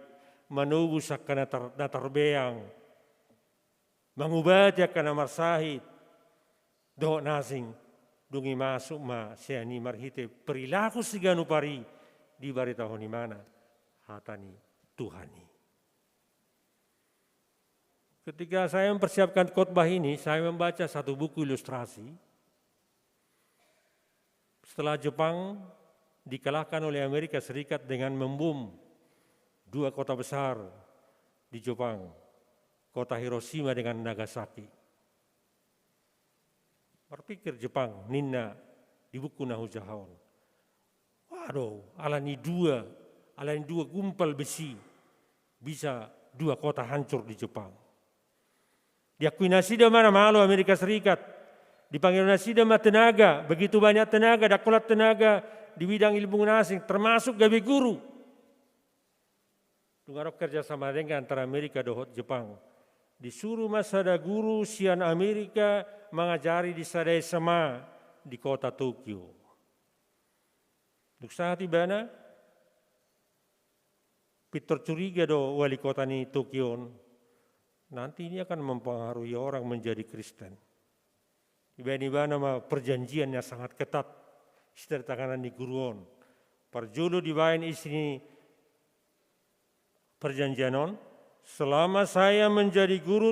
S4: Menubus akan datar beang. Mengubati akan amar sahid. Doh nasing. Dungi masuk ma seani marhite perilaku siganu pari di bari tahun di mana hatani Tuhani. Ketika saya mempersiapkan khotbah ini, saya membaca satu buku ilustrasi. Setelah Jepang dikalahkan oleh Amerika Serikat dengan membom dua kota besar di Jepang, kota Hiroshima dengan Nagasaki. Berpikir Jepang, Nina, di buku Nahujahon. Waduh, alani dua gumpal besi, bisa dua kota hancur di Jepang. Diakui nasida mana malu Amerika Serikat, dipanggil nasida mah tenaga, begitu banyak tenaga, dakulat tenaga di bidang ilmu nasing, termasuk gawe guru. Tungarok kerjasama dengan antara Amerika dan Jepang. Disuruh masada guru sian Amerika mengajari di sadai sama di kota Tokyo. Duk saat ibana, Peter curiga do wali kota ni Tokyo. Nanti ini akan mempengaruhi orang menjadi Kristen. Ibana mah perjanjiannya sangat ketat. Setelah tanganan di guruon. Parjulu dibain isini perjanjianon. Selama saya menjadi guru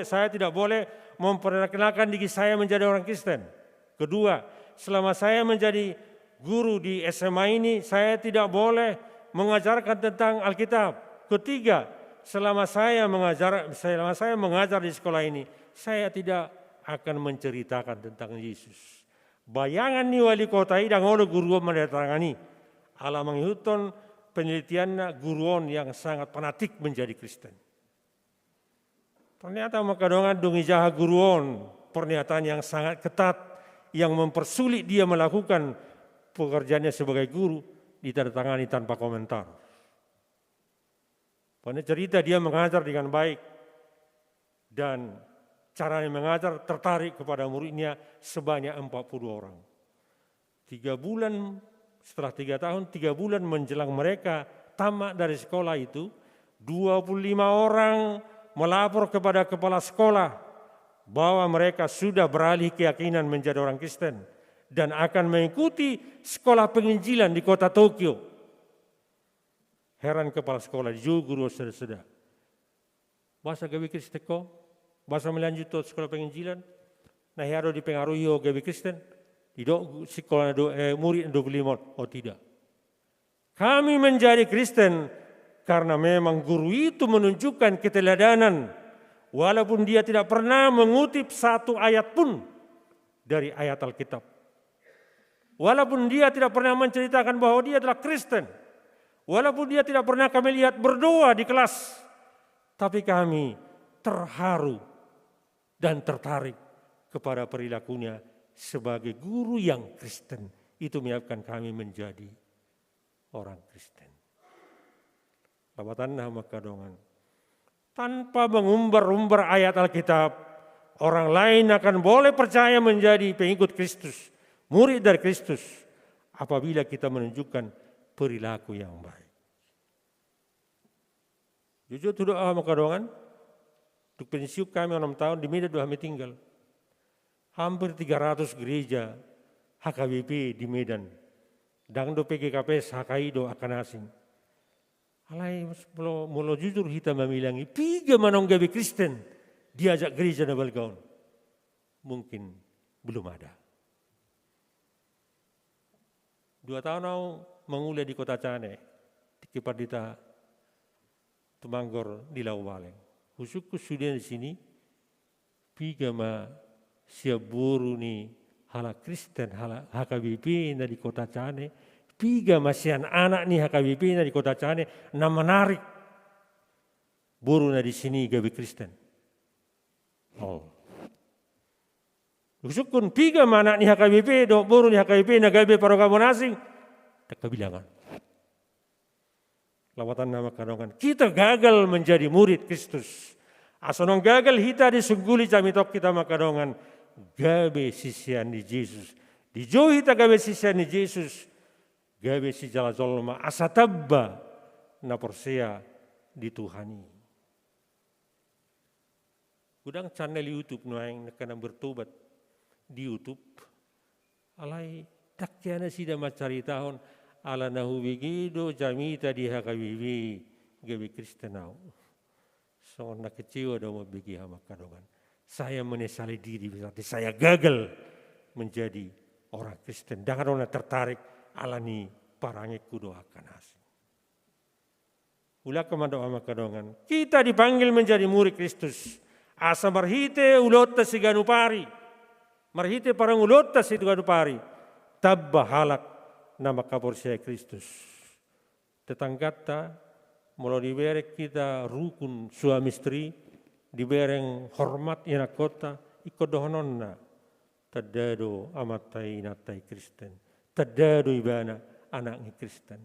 S4: saya tidak boleh memperkenalkan diri saya menjadi orang Kristen. Kedua, selama saya menjadi guru di SMA ini, saya tidak boleh mengajarkan tentang Alkitab. Ketiga, selama saya mengajar di sekolah ini, saya tidak akan menceritakan tentang Yesus. Bayangan ni wali kota ini dan oleh guru mendatangani ala menghitung penelitiannya guruon yang sangat fanatik menjadi Kristen. Ternyata makadongan dungi jaha guruon pernyataan yang sangat ketat yang mempersulit dia melakukan pekerjaannya sebagai guru ditandatangani tanpa komentar. Pada cerita dia mengajar dengan baik dan caranya mengajar tertarik kepada muridnya sebanyak 40 orang. 3 bulan setelah 3 tahun, 3 bulan menjelang mereka tamat dari sekolah itu, 25 orang melapor kepada kepala sekolah bahwa mereka sudah beralih keyakinan menjadi orang Kristen dan akan mengikuti sekolah penginjilan di kota Tokyo. Heran kepala sekolah, juga guru saudara-saudara. Masa gawe Kristen kok? Masa melanjut ke sekolah penginjilan? Nah, harus dipengaruhi oleh gawe Kristen? Tidak sekolah murid 25. Oh tidak. Kami menjadi Kristen karena memang guru itu menunjukkan keteladanan. Walaupun dia tidak pernah mengutip satu ayat pun dari ayat Alkitab. Walaupun dia tidak pernah menceritakan bahwa dia adalah Kristen. Walaupun dia tidak pernah kami lihat berdoa di kelas. Tapi kami terharu dan tertarik kepada perilakunya sebagai guru yang Kristen. Itu menyebabkan kami menjadi orang Kristen. Lawatan nama kadongan. Tanpa mengumbar-umbar ayat Alkitab, orang lain akan boleh percaya menjadi pengikut Kristus, murid dari Kristus, apabila kita menunjukkan perilaku yang baik. Jujur tidak maka dongan, untuk pensiun kami 6 tahun di Medan kami tinggal. Hampir 300 gereja HKBP di Medan. Dan do PGKPS HKI do akan asing. Alai mula jujur kita memilangi, piga manong gawe Kristen diajak gereja na balgaon. Mungkin belum ada. 2 tahun aku menguliah di kota Cane, di Kepardita Tumanggor di Laubaleng. Khususku sudah di sini, piga ma siap buru ni hala Kristen, hala HKBP na di kota Cane, piga masih anak ni HKBP na di kota Cane, na menarik buru na di sini gawe Kristen. Oh. Khususku piga ma anak ni HKBP, do buru ni HKBP na gawe program asing, tak kebilangan. Lawatan nama kadongan. Kita gagal menjadi murid Kristus. Asanong gagal kita disungguli camitok kita makadongan. Gawe sisian di Yesus. Dijauhi kita gawe sisian di Yesus. Gawe si jala zolma asatabba na persea di Tuhani. Udang channel YouTube noang nakana bertobat di YouTube. Alai takkiana sida macari tahun. Ala nahu begitu jamita di HKBP gawe Kristenau. So nak kecewa dah mau bagi hama kadongan. Saya menyesali diri berarti saya gagal menjadi orang Kristen. Jangan orang tertarik alani parangi kudo akan asing. Ulah kemana hama kadongan. Kita dipanggil menjadi murid Kristus. Asa marhite ulotta si ganupari. Marhite parang ulotta si ganupari. Tabba halak nama kabur saya Kristus. Tetanggata mulai diberek kita rukun suami istri, dibereng hormat ina kota, ikut dohononna. Tadado amatai natai Kristen. Tadado ibana anaknya Kristen.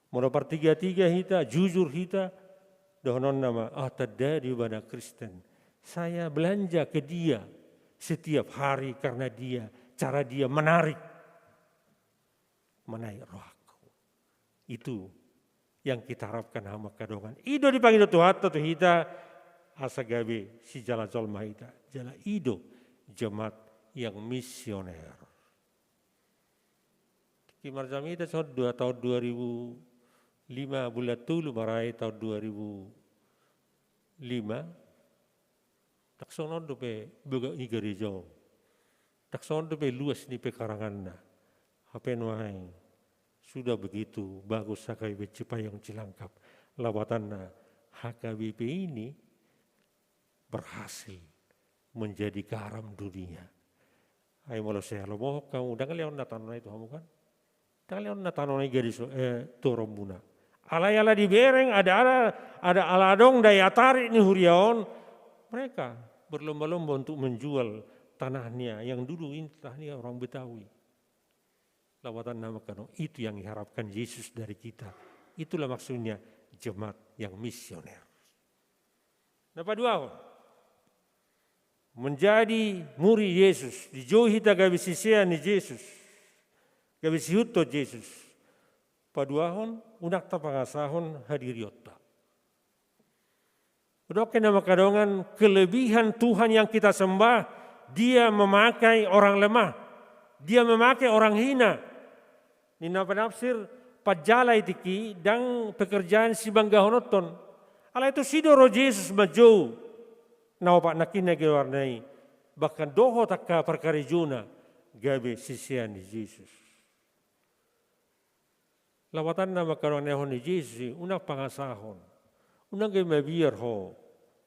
S4: Mulai pertiga-tiga kita, jujur kita, dohonon nama, tadado ibana Kristen. Saya belanja ke dia setiap hari karena dia, cara dia menarik rohku. Itu yang kita harapkan hama kadongan. Ido dipanggil Tuhan atau kita asa gawe si jala zolma ita. Jala ido jemaat yang misioner. Kimar jami ita tahun 2005 bulan tulu marai tahun 2005. Taksonon dope boga igarijo. Taksonon dope luas ni pekaranganna. Apa nuai sudah begitu bagus HKBP Cipayung Cilangkap. Lawatanna HKBP ini berhasil menjadi garam dunia. Ayo malu saya lomo kamu dangal yang natanona itu kamu kan? Dangal yang natanona gadis torombuna. Ala di bereng ada aladong daya tarik ni huriaon. Mereka berlomba-lomba untuk menjual tanahnya yang dulu ini tanahnya orang Betawi. Lawatan nama kadong itu yang diharapkan Yesus dari kita. Itulah maksudnya jemaat yang misioner. Napa dua? Menjadi murid Yesus. Dijauhi ta gawe sisian ni Yesus. Gawe sihuto Yesus. Paduahon unak ta pangasahon hadiriyot ta. Udah kena makadongan kelebihan Tuhan yang kita sembah, dia memakai orang lemah, dia memakai orang hina. Nina penafsir pajala itiki dan pekerjaan si bangga honoton. Ala itu sidoro Yesus maju. Nau pak nakina gewarnai. Bahkan doho takka perkarijuna gabe sisian di Yesus. Lawatan nama karone hon di Yesus unak pangasahon. Unang gay mabiyar ho,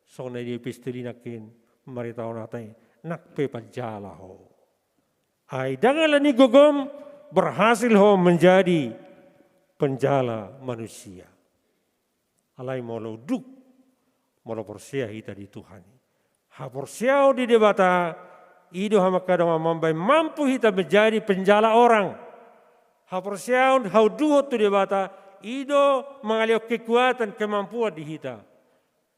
S4: so na di pistili nakin, maritaw natin, nakpe pajala ho. Ay dangalan ni gogom, berhasil ho menjadi penjala manusia. Alay molo duk, molo porsia hita di Tuhan. Ha porsiao di debata, ido hamakadang mambai mampu hita menjadi penjala orang. Ha porsiao hau duhot tu debata, ido mengalih kekuatan kemampuan di hita.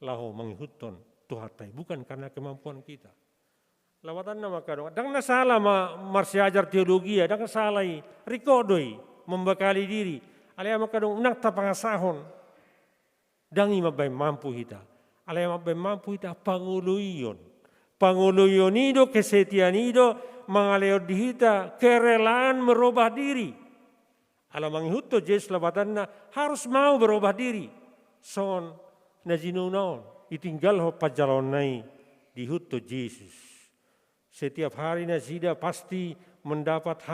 S4: Laho menghuton Tuhatai, bukan karena kemampuan kita. Lawatan nama kadang, dang nasalah marsi ajar teologi, dang nasalah rikodoi membekali diri. Alaya makadong unak tapangasahon, dang imabay mampu hita. Alaya mabay mampu hita panguluyon. Panguluyon ido, kesetian ido, mengalih di hita, kerelaan merubah diri. Alam menghuto Yesus labatanna harus mau berubah diri. Son na jinunaon itinggal ho pajalon nai dihuto Yesus. Setiap hari nasida pasti mendapat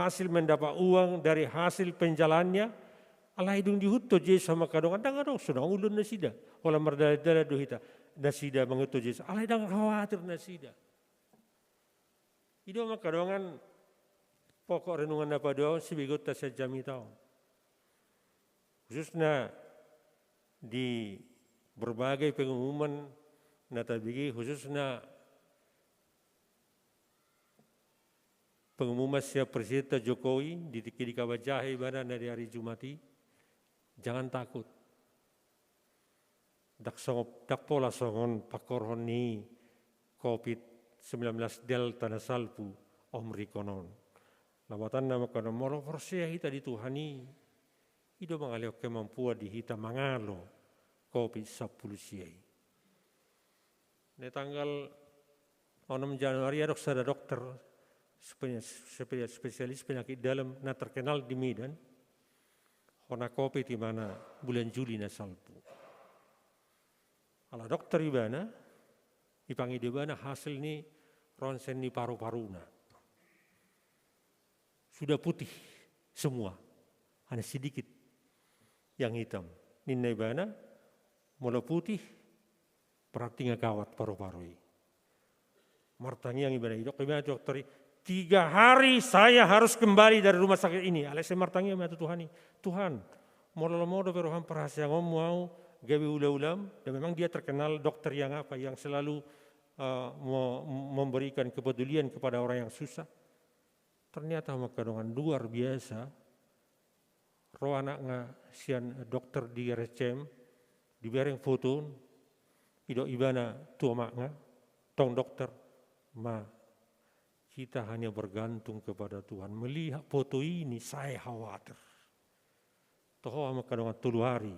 S4: uang dari hasil penjalannya. Ala hidung dihuto Yesus sama kadongan dangadong sudah ulun nasida. Wala mardala dohita nasida menghuto Yesus. Ala hidang khawatir nasida. Ido makadongan pokok renungan apa doang sibigot tasya jami tau. Khususnya di berbagai pengumuman natabigi khususnya pengumuman siap Presiden Jokowi di Kawajahe ibadah dari hari Jumati, jangan takut. Dak pola songon pakorhon ni COVID-19 Delta na salpu omrikonon. Lawatan nama kana moro forsia hita di Tuhani. Ido mengalih kemampuan di hita mangalo COVID-19. Di tanggal 6 Januari ada dokter spesialis penyakit dalam na terkenal di Medan. Kona COVID di mana bulan Juli na salpu. Ala dokter ibana, ipangi di mana hasil ni ronsen ni paru-paruna. Sudah putih semua, hanya sedikit yang hitam. Ninna ibana, mula putih, berarti ngakawat paru-parui. Martangi yang ibana idok, ibana dokter, 3 hari saya harus kembali dari rumah sakit ini. Alesnya martangi yang Tuhan ini, Tuhan, modo peruhan perhasia mau gawe ulam, dan memang dia terkenal dokter yang apa, yang selalu memberikan kepedulian kepada orang yang susah. Ternyata makadongan luar biasa. Roh anak nga sian dokter di RSCM dibareng foto ido ibana tua mak nga tong dokter ma kita hanya bergantung kepada Tuhan. Melihat foto ini saya khawatir. Toh makadongan 3 hari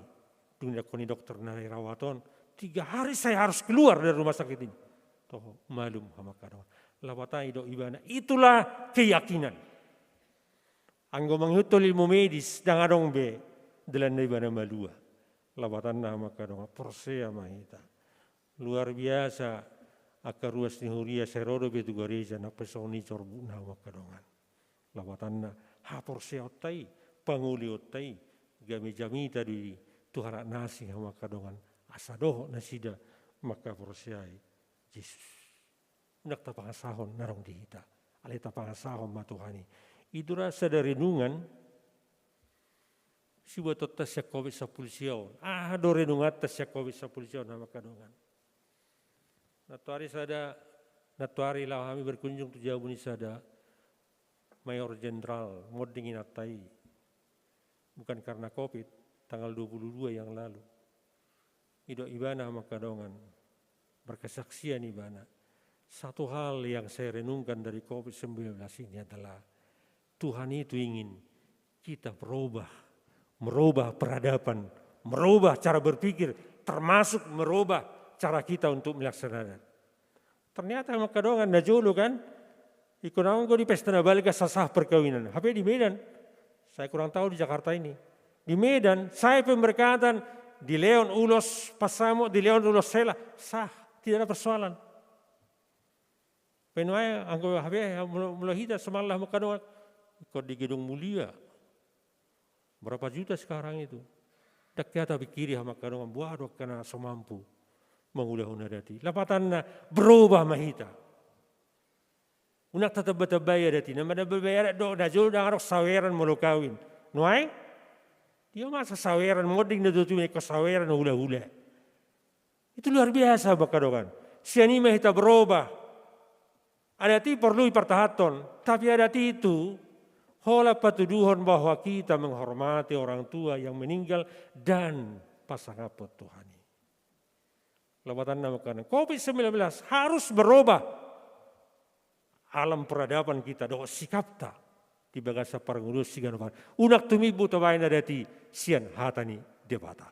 S4: dunia koni dokter nari rawaton 3 hari saya harus keluar dari rumah sakit ini. Toh malum makadongan. Lawatan ido ibana itulah keyakinan. Anggo menghutul ilmu medis dan adong be dalam ibana malua. Lawatan nama kadang persea mahita. Luar biasa akar ruas ni huria serodo betu gereja na pesoni corbu nama kadongan. Lawatan na ha persea otai panguli otai game jami tadi Tuhan nasi nama kadongan asadoh nasida maka perseai Yesus. Nak tapangasahon narong dihita. Alay tapangasahon matuhani. Itu rasa dari renungan. Si buat tasya COVID-19. Do renungan tasya COVID-19 nama kadongan. Natuari lah kami berkunjung tu jauh ni sada. Mayor Jenderal Modingin Atai. Bukan karena COVID. Tanggal 22 yang lalu. Ido ibana nama kadongan. Berkesaksian ibana. Satu hal yang saya renungkan dari COVID-19 ini adalah Tuhan itu ingin kita merubah peradaban, merubah cara berpikir, termasuk merubah cara kita untuk melaksanakan. Ternyata makadongan na jolo kan, ikunawan ko di pesta na balik sa sah perkawinan. Tapi di Medan, saya kurang tahu di Jakarta ini. Di Medan, saya pemberkatan di Leon Ulos Pasamo, di Leon Ulos Sela, sah, tidak ada persoalan. Penuai angko habe mulahita semalah makadongan, ikut di gedung mulia. Berapa juta sekarang itu? Daknya tapi kiri makadongan buah dok karena semampu mengulah dati. Lapatanna berubah mahita. Unak tetap berbayar dati. Nama berbayar dok dajul dangarok saweran mulu kawin. Nuai? Dia masa saweran ngoding na tutu ke saweran hula-hula. Itu luar biasa makadongan. Siani mahita berubah. Adati perlu ipertahaton, tapi adati itu hola patuduhan bahwa kita menghormati orang tua yang meninggal dan pasangan Tuhan. Lawatan nama kanan. COVID-19 harus berubah. Alam peradaban kita do sikapta di bagasa parangulus sigan pan. Unak tumibu tawain adati sian hatani debata.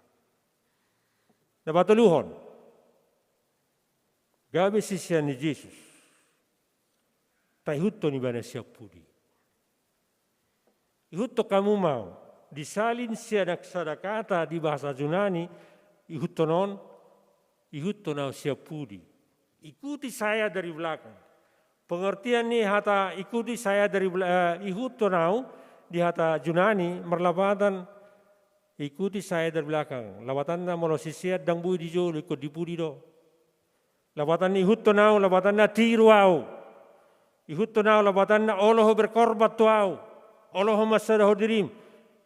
S4: Nabatuluhon. Gabi sisian ni Yesus. Tahutto ni bana siap pudi. Ihutto kamu mau disalin siadak sadakata di bahasa Yunani ihutto non ihutto nau siap pudi. Ikuti saya dari belakang. Pengertian ni hata ikuti saya dari ihutto nau di hata Yunani merlapatan ikuti saya dari belakang. Lawatan na molosisiat dang bui di jolo ikut di pudi do. Lawatan ni ihutto nau lawatan na tiru au. Ihutto nau lawatan na oloh berkorbat tuau. Allah masadahu dirim.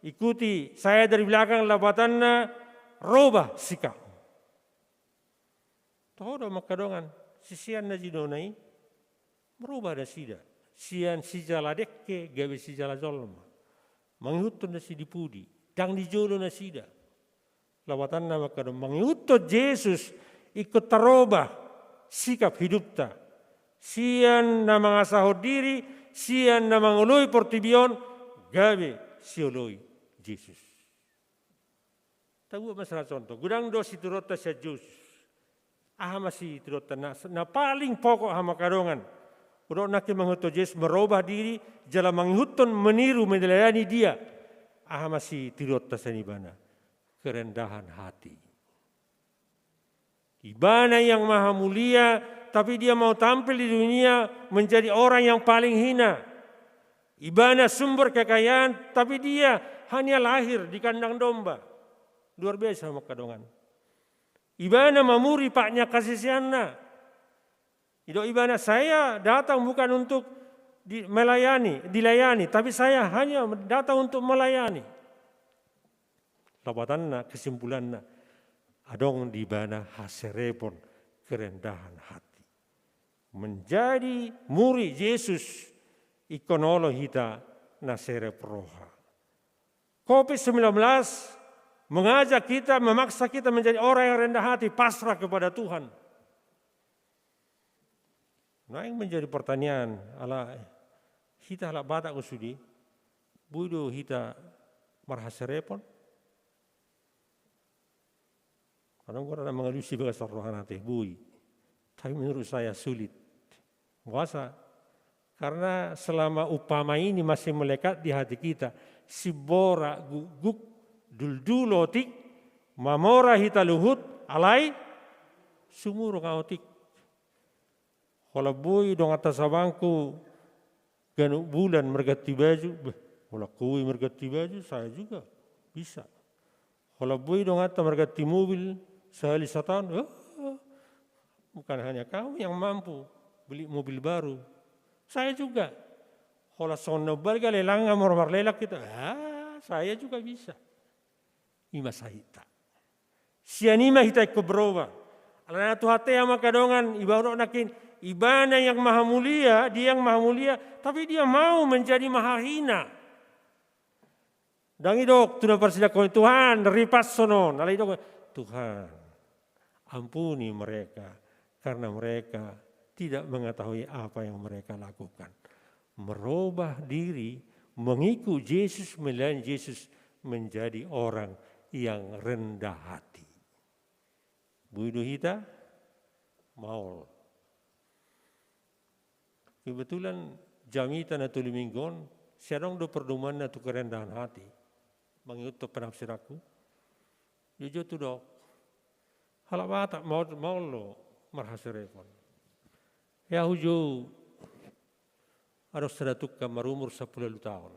S4: Ikuti saya dari belakang labatanna robah sikap. Todo makadongan sisian na jinonai merubah na sida. Sian sijala dekke gawe sijala zolma. Mangihutto na sidipudi. Dang dijolo na sida. Labatanna makadong mangihutto Yesus ikut terubah sikap hidupta. Sian na mangasahod diri, sian na mangului portibion, gawe sioloi Yesus. Tahu masalah contoh. Gudang dosi turota sa Diyos. Masih turota na paling pokok hama kadongan. Udah nakin menghuto Yesus merubah diri, jala menghuton meniru melayani dia. Masih turota sa nibana. Kerendahan hati. Ibana yang maha mulia, tapi dia mau tampil di dunia menjadi orang yang paling hina. Ibana sumber kekayaan, tapi dia hanya lahir di kandang domba. Luar biasa makadongan. Ibana mamuri paknya kasisianna. Itu ibana saya datang bukan untuk dilayani, tapi saya hanya datang untuk melayani. Lawatanna kesimpulanna adong di ibana haserepon kerendahan hati. Menjadi murid Yesus ikonoloh hita nasere proha. COVID-19 mengajak kita, memaksa kita menjadi orang yang rendah hati, pasrah kepada Tuhan. Nah yang menjadi pertanyaan, ala hita ala batak usudi, budo hita marhaserepon. Kadang orang mengelusi bahasa rohana teh bui, tapi menurut saya sulit. Kuasa. Karena selama upama ini masih melekat di hati kita, si bora guguk duldulotik, mamora hita luhut, alai sumur ngautik. Kalau bui dong atas abangku, ganu bulan mergati baju, kalau kui mergati baju, saya juga bisa. Kalau bui dong atas mergati mobil, sehari setahun, bukan hanya kamu yang mampu beli mobil baru. Saya juga. Kalau sono berga lelang amor lelak kita, saya juga bisa. Ima sahita. Sianima hita ikobroba. Alana tuhate ama kadongan ibarat nakin ibana yang maha mulia, dia yang maha mulia, tapi dia mau menjadi maha hina. Dan idok tuna persilakan Tuhan ripas sono, nalai idok Tuhan ampuni mereka karena mereka tidak mengetahui apa yang mereka lakukan. Merubah diri, mengikut Yesus, melayani Yesus menjadi orang yang rendah hati. Buidu hita, maul. Kebetulan jamita na tuliminggon, siarong do perdoman na tu kerendahan hati. Mengikut tu penafsir aku. Jujur tu dok. Halabata maul lo marhasirepon. Ya huju harus sedatukkan marumur 10 tahun.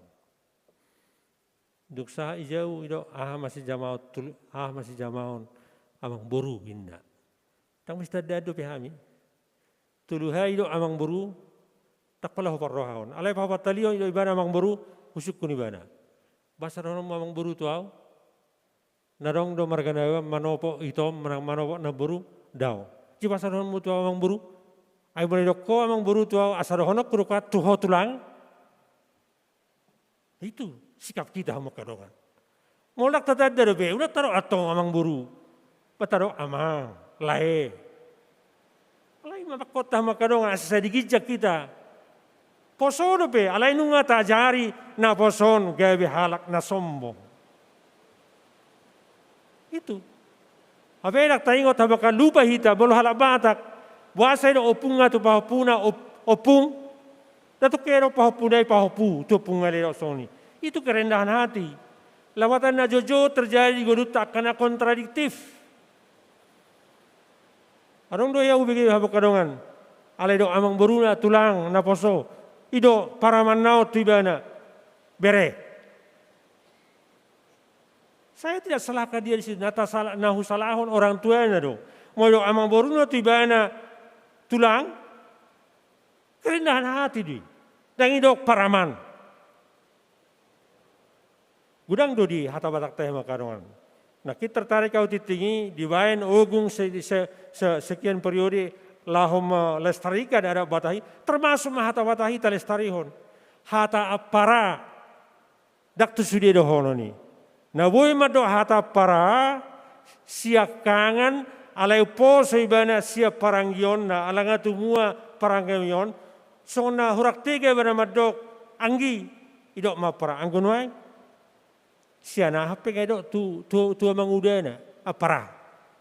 S4: Duk sah ijau ido masih jamaon amang boru hinda. Tang mesti dadu pihami. Tuluhai ido amang boru tak pala parrohaon. Alai papa talio ido ibana amang boru usuk kun ibana. Basa rono amang boru tuau. Narong do margana manopo ito manopo na boru daw. Ji basa rono mutu amang boru. Ai boleh dokko amang boru tuau asar honok kurukat tuho tulang. Itu sikap kita sama kadongan. Molak tatad darbe, udah taruh atong amang buru. Pataruh amang, lae. Alai mamak kota sama kadongan asal digijak kita. Poso dobe, alai nunga tajari na poson gawe halak na sombong. Itu. Abenak taingot habaka lupa hita, bolo halak batak. Buasa ino opunga tu pahopuna opung. Datu kero pahopunai pahopu, tu opung ngalero soni. Itu kerendahan hati. Lawatan na jojo terjadi goduta karena kontradiktif. Arong do ya ubigi habokadongan. Alai do amang beruna tulang na poso. Ido paramanau tibana bere. Saya tidak salahkan dia di sini. Nata salah nahu salahon orang tuanya do. Mau do amang beruna tibana tulang. Kerendahan hati di. Dan ido paraman. Gudang do di hata batak teh makarongan. Nah kita tertarik kau titingi di bayan ogung sekian periode lahom lestarikan ada batahi termasuk hata batahi ta lestarihon. Hata apara dak tu sudi dohono ni. Nah boy mado hata para siak kangan alai po seibana siap paranggion na alanga tumua paranggion sona hurak tiga bana madok anggi idok ma para anggunwai. Siana HP kayak tu amang udana apara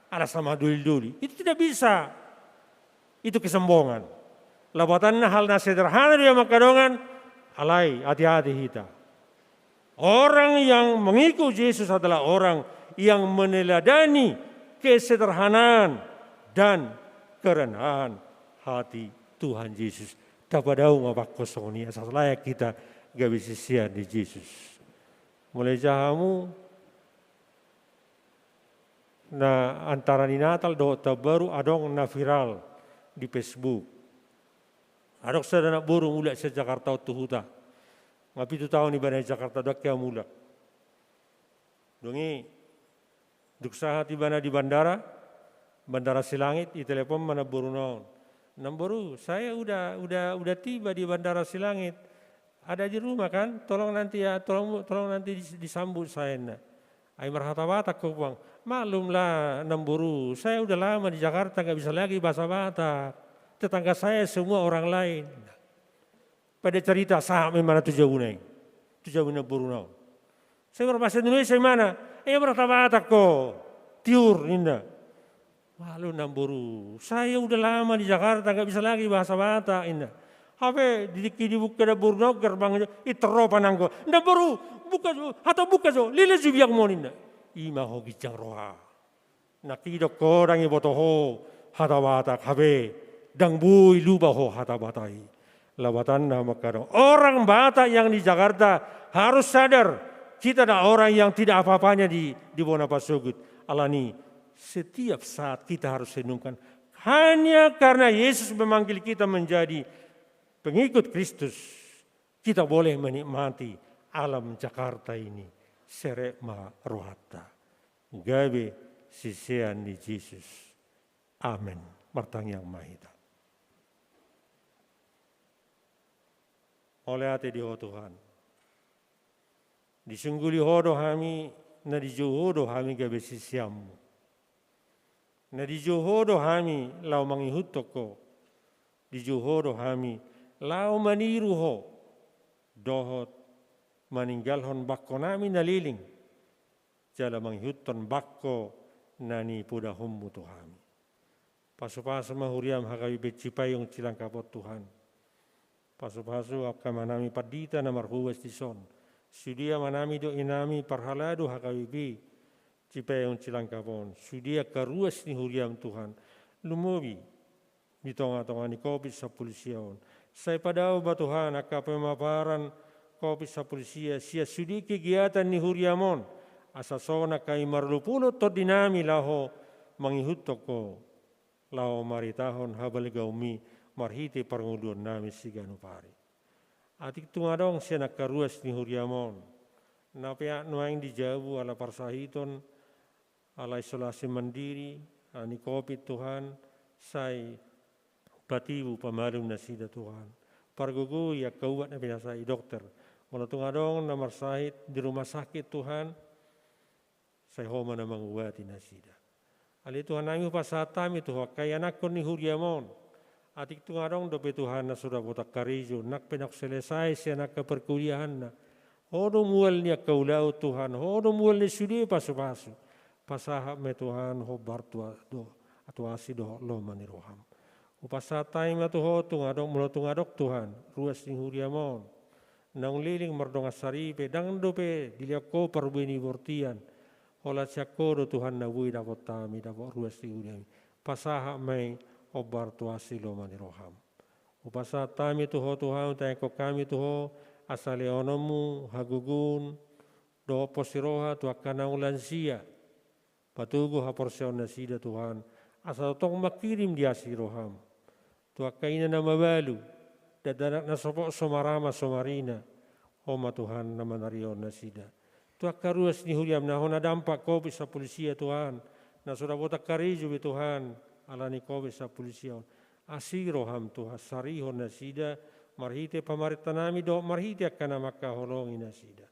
S4: ada sama duli itu tidak bisa, itu kesombongan. Labatan hal sederhana dia makadongan alai hati-hati kita. Orang yang mengikut Yesus adalah orang yang meneladani kesederhanaan dan kerendahan hati Tuhan Yesus. Tapadau ngabak kosong ni asal layak kita gak bisa sian di Yesus. Mulai jahamu na antara ni Natal do baru adong na viral di Facebook. Adok sadana burung ulat sa Jakarta tuhuta. Ngapi tu tahun ni banay Jakarta dak kaya mula. Dongi duksaha ti bana di bandara Silangit i telepon mana burung naon. Namboru saya udah tiba di bandara Silangit. Ada di rumah kan, tolong nanti disambut saya. Ay marhata-batak ko bang, maklumlah Namburu, saya udah lama di Jakarta nggak bisa lagi bahasa Batak. Tetangga saya semua orang lain. Pada cerita saham mana tujuannya burunau. Saya berbahasa Indonesia mana? Marhata-batak ko, tiur ninda. Maklum Namburu, saya udah lama di Jakarta nggak bisa lagi bahasa Batak indah. Habe dibuka da burno gerbang itero pananggo. Nda baru buka jo lile jubiak moninda. Ima ho gijang roha. Nakidok korang iboto ho hata batak habe dang bui luba ho hata batai. Lawatan nama kadang. Orang Batak yang di Jakarta harus sadar kita ada orang yang tidak apa-apanya di Bonapasugut. Alani setiap saat kita harus renungkan hanya karena Yesus memanggil kita menjadi pengikut Kristus, kita boleh menikmati alam Jakarta ini. Serema rohata. Gawe sisian di Yesus. Amin. Martang yang mahita. Oleh hati di Tuhan. Disungguli hodo kami, na dijuhodo kami gawe sisiamu. Na dijuhodo kami lau mangihutoko. Dijuhodo kami lau maniru ho dohot maninggalhon bakko nami naliling jala manghuton bakko nani pudahum mutuhami. Pasu-pasu mahuriam hakawi becipayong cilang kapot Tuhan. Pasu-pasu apka manami padita na marhuwas tison. Sudia manami do inami parhalado hakawi bi cipayong cilang kapon. Sudia karuas ni huriam Tuhan. Lumobi di tonga-tonga ni kopis sa pulisiaon. Say padaw ba Tuhan akka pemaparan kopis sa pulisia siya sudi kegiatan ni huriamon. Asa sona kay marlupulot to dinami laho mangihutok ko. Lao maritahon habaligaw mi marhiti parngudon nami sigano pari. Atik tungadong siya nakaruas ni huriamon. Napiak nuaing dijabu ala parsahiton, ala isolasi mandiri, ani kopit Tuhan, say patibu pamalum na sida Tuhan. Pargugu ya kauat na pinasai dokter. Wala tungadong na marsahit di rumah sakit Tuhan, say homa na manguwati na sida. Ali Tuhan nami pasatami Tuhan, kaya nakon ni huriamon. Atik tungadong dope Tuhan na sudah botak karijo, nak penak selesai siya nakaperkuliahan na. Hodo mual niya kaulau Tuhan, hodo mual ni sudi pasu-pasu. Pasahap me Tuhan ho bartua do atuasi do lo maniroham. Upasatay ma tuho tungadok mulo tungadok Tuhan, ruas ni huriamon. Nang liling mardonga saripe dang dope diliako parbuini bortian. Hola siako do Tuhan na wui dapot tami dapot ruas ni huriami. Pasahap me ho bartuasi lo maniroham. Upasatay mi tuho Tuhan tayko kami tuho asale onomu hagugun do posiroha tu akana ulansia. Patugo haporsion na sida Tuhan. Asal tong makirim dia siroham. Tua kaina na mabalu. Dadanak na sopok somarama somarina. Homa Tuhan na manarion na sida. Tua karuas ni huriam na hona dampak kopis sa polisia Tuhan. Na sudah botak karijo bi Tuhan. Ala ni kopis sa polisia. Asiroham Tuhan sarihon na sida. Marhite pamaritanami do marhite akana makaholongi na sida.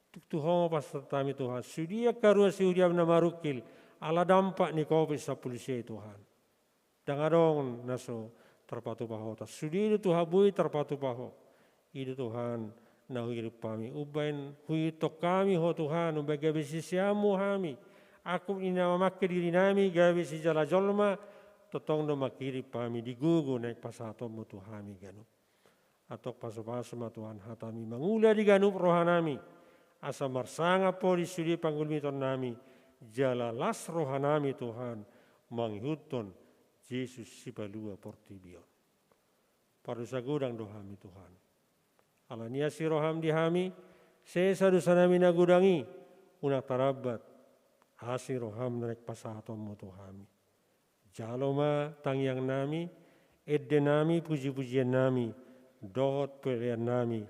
S4: Tuktuhong pasatami Tuhan. Sudia karuas si huriam na marukil. Ala dampak ni kopis sa polisia Tuhan. Dangadong naso terpatu paho. Sudi itu habui terpatu paho. Itu Tuhan na hirip kami. Ubain huitok kami ho Tuhan. Ubay gabi sisiamu kami. Aku ina mamakke diri nami gabi si jala jolma. Totong do makirip kami. Digugu naik pasatom mo Tuhami ganup. Atok paso-paso ma Tuhan hatami. Mangula di ganup rohanami. Asa marsanga po di sudi panggulmiton nami. Jala las rohanami Tuhan. Manghuton Yesus si balua portibion. Parusa gudang dohami Tuhan. Alania si roham dihami. Sesa dosa nami nagudangi. Unak tarabat. Hasi roham naik pasatom mo Tuhami. Jaloma tangyang nami. Edde nami puji-pujian nami. Dohot pelian nami.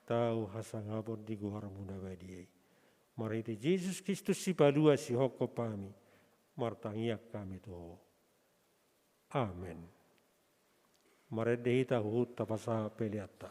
S4: Tahu hasang abot di guhar muna badiai. Mariti Yesus Kristus si balua si hoko pami. Martangiak kami tuho. Amen. Maredehita hut tapasa peliata.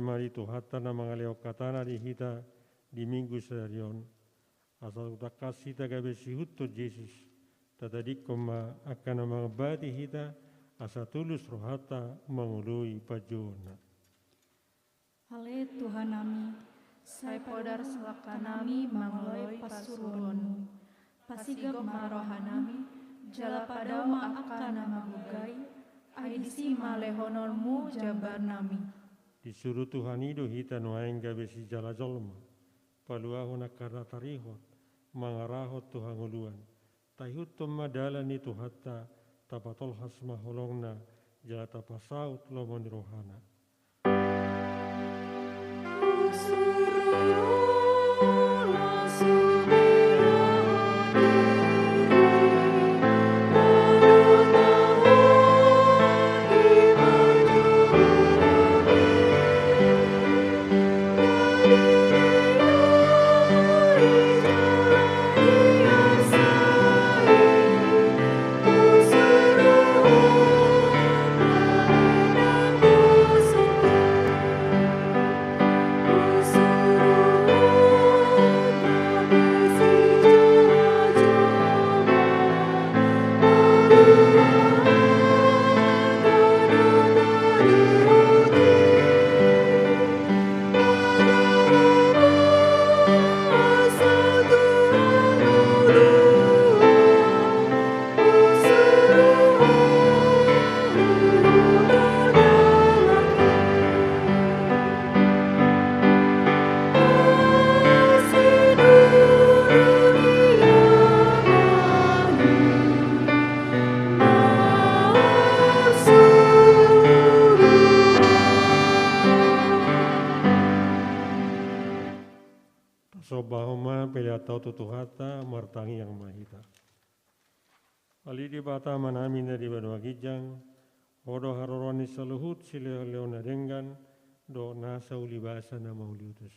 S4: mari Tuhan na mga leo katana di hita di minggu sedarion. Asal utak kasih ta gabe si hutto Yesus. Tatadik koma akan mga bati hita asa tulus rohata mengului pajona.
S2: Hale Tuhan nami,
S5: Sai podar selakanami mangloi pasuruanmu. Pasigap marohanami, jala padau maakana magugai, aidisi malehononmu jabar nami.
S4: Disuruh Tuhan itu hita nuaing gabe si jala jolma. Paluaho na karna tarihot, mangarahot Tuhan uluan. Tahut madala ni Tuhata, tapatol hasma holongna, jala tapasaut lomon rohana. Sobahoma peliatau tutuhata martangi yang mahita. Ali di bata manami na di banua gijang, odo haroroni saluhut sile leona denggan, do nasa ulibasa na mauliutus.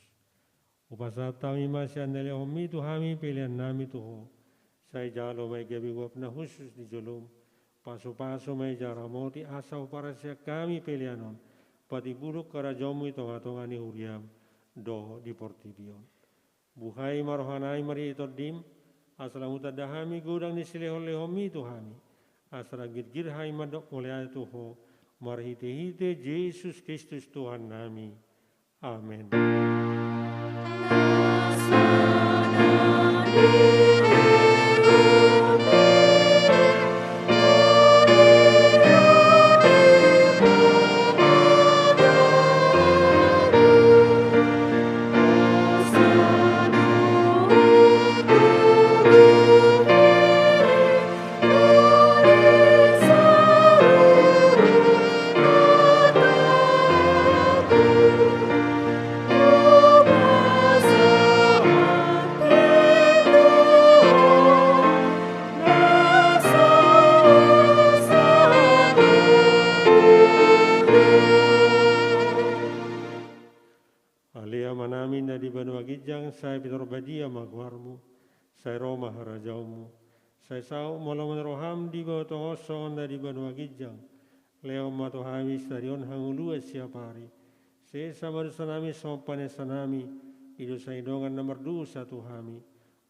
S4: Upasata mi masih andale homi tu hami pelian nami tuho. Sai jalo mai gabi wap na khusus di jolum. Pasu-pasu mai jaramoti asa uparasya kami pelianon. Pati buruk karajomu tonga-tongani huriam do di portibion. Buhai marohanai mari itodim, asala mutadahami gudang ni sileholehomi tuhami. Asala girgir hai madok oleh tuho, marhite-hite Yesus Kristus Tuhan nami. Amin. Saya Peter Badia magwarmu, saya Roma harajaumu, saya sau malam roham di bawah tohoson dari banua gijang, leo mato hamis dari on hangulu siapari, saya sama sanami sompane sanami, itu saya dongan nomor 2 satu hami,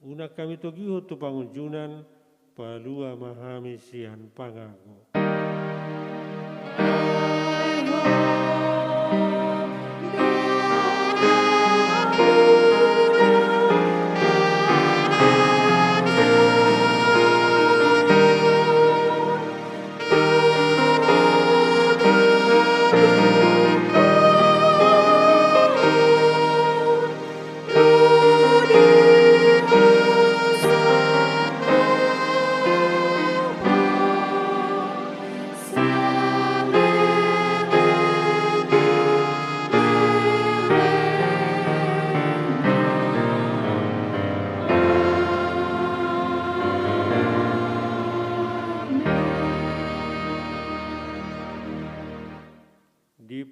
S4: unak kami togiho tu pangunjunan, palua mahami sian pangago.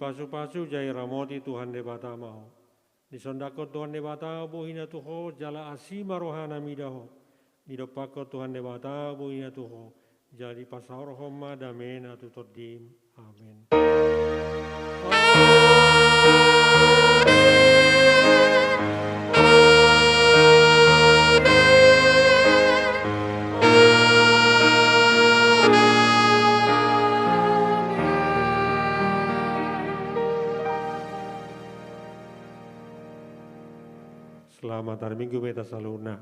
S4: Pasu-pasu jai ramoti Tuhan debata maho. Disondako Tuhan debata bohina tuho jala asima rohana midaho. Didopako Tuhan debata bohina tuho. Jadi pasar homa damena tutodim. Amin. matar minggu beta saluna.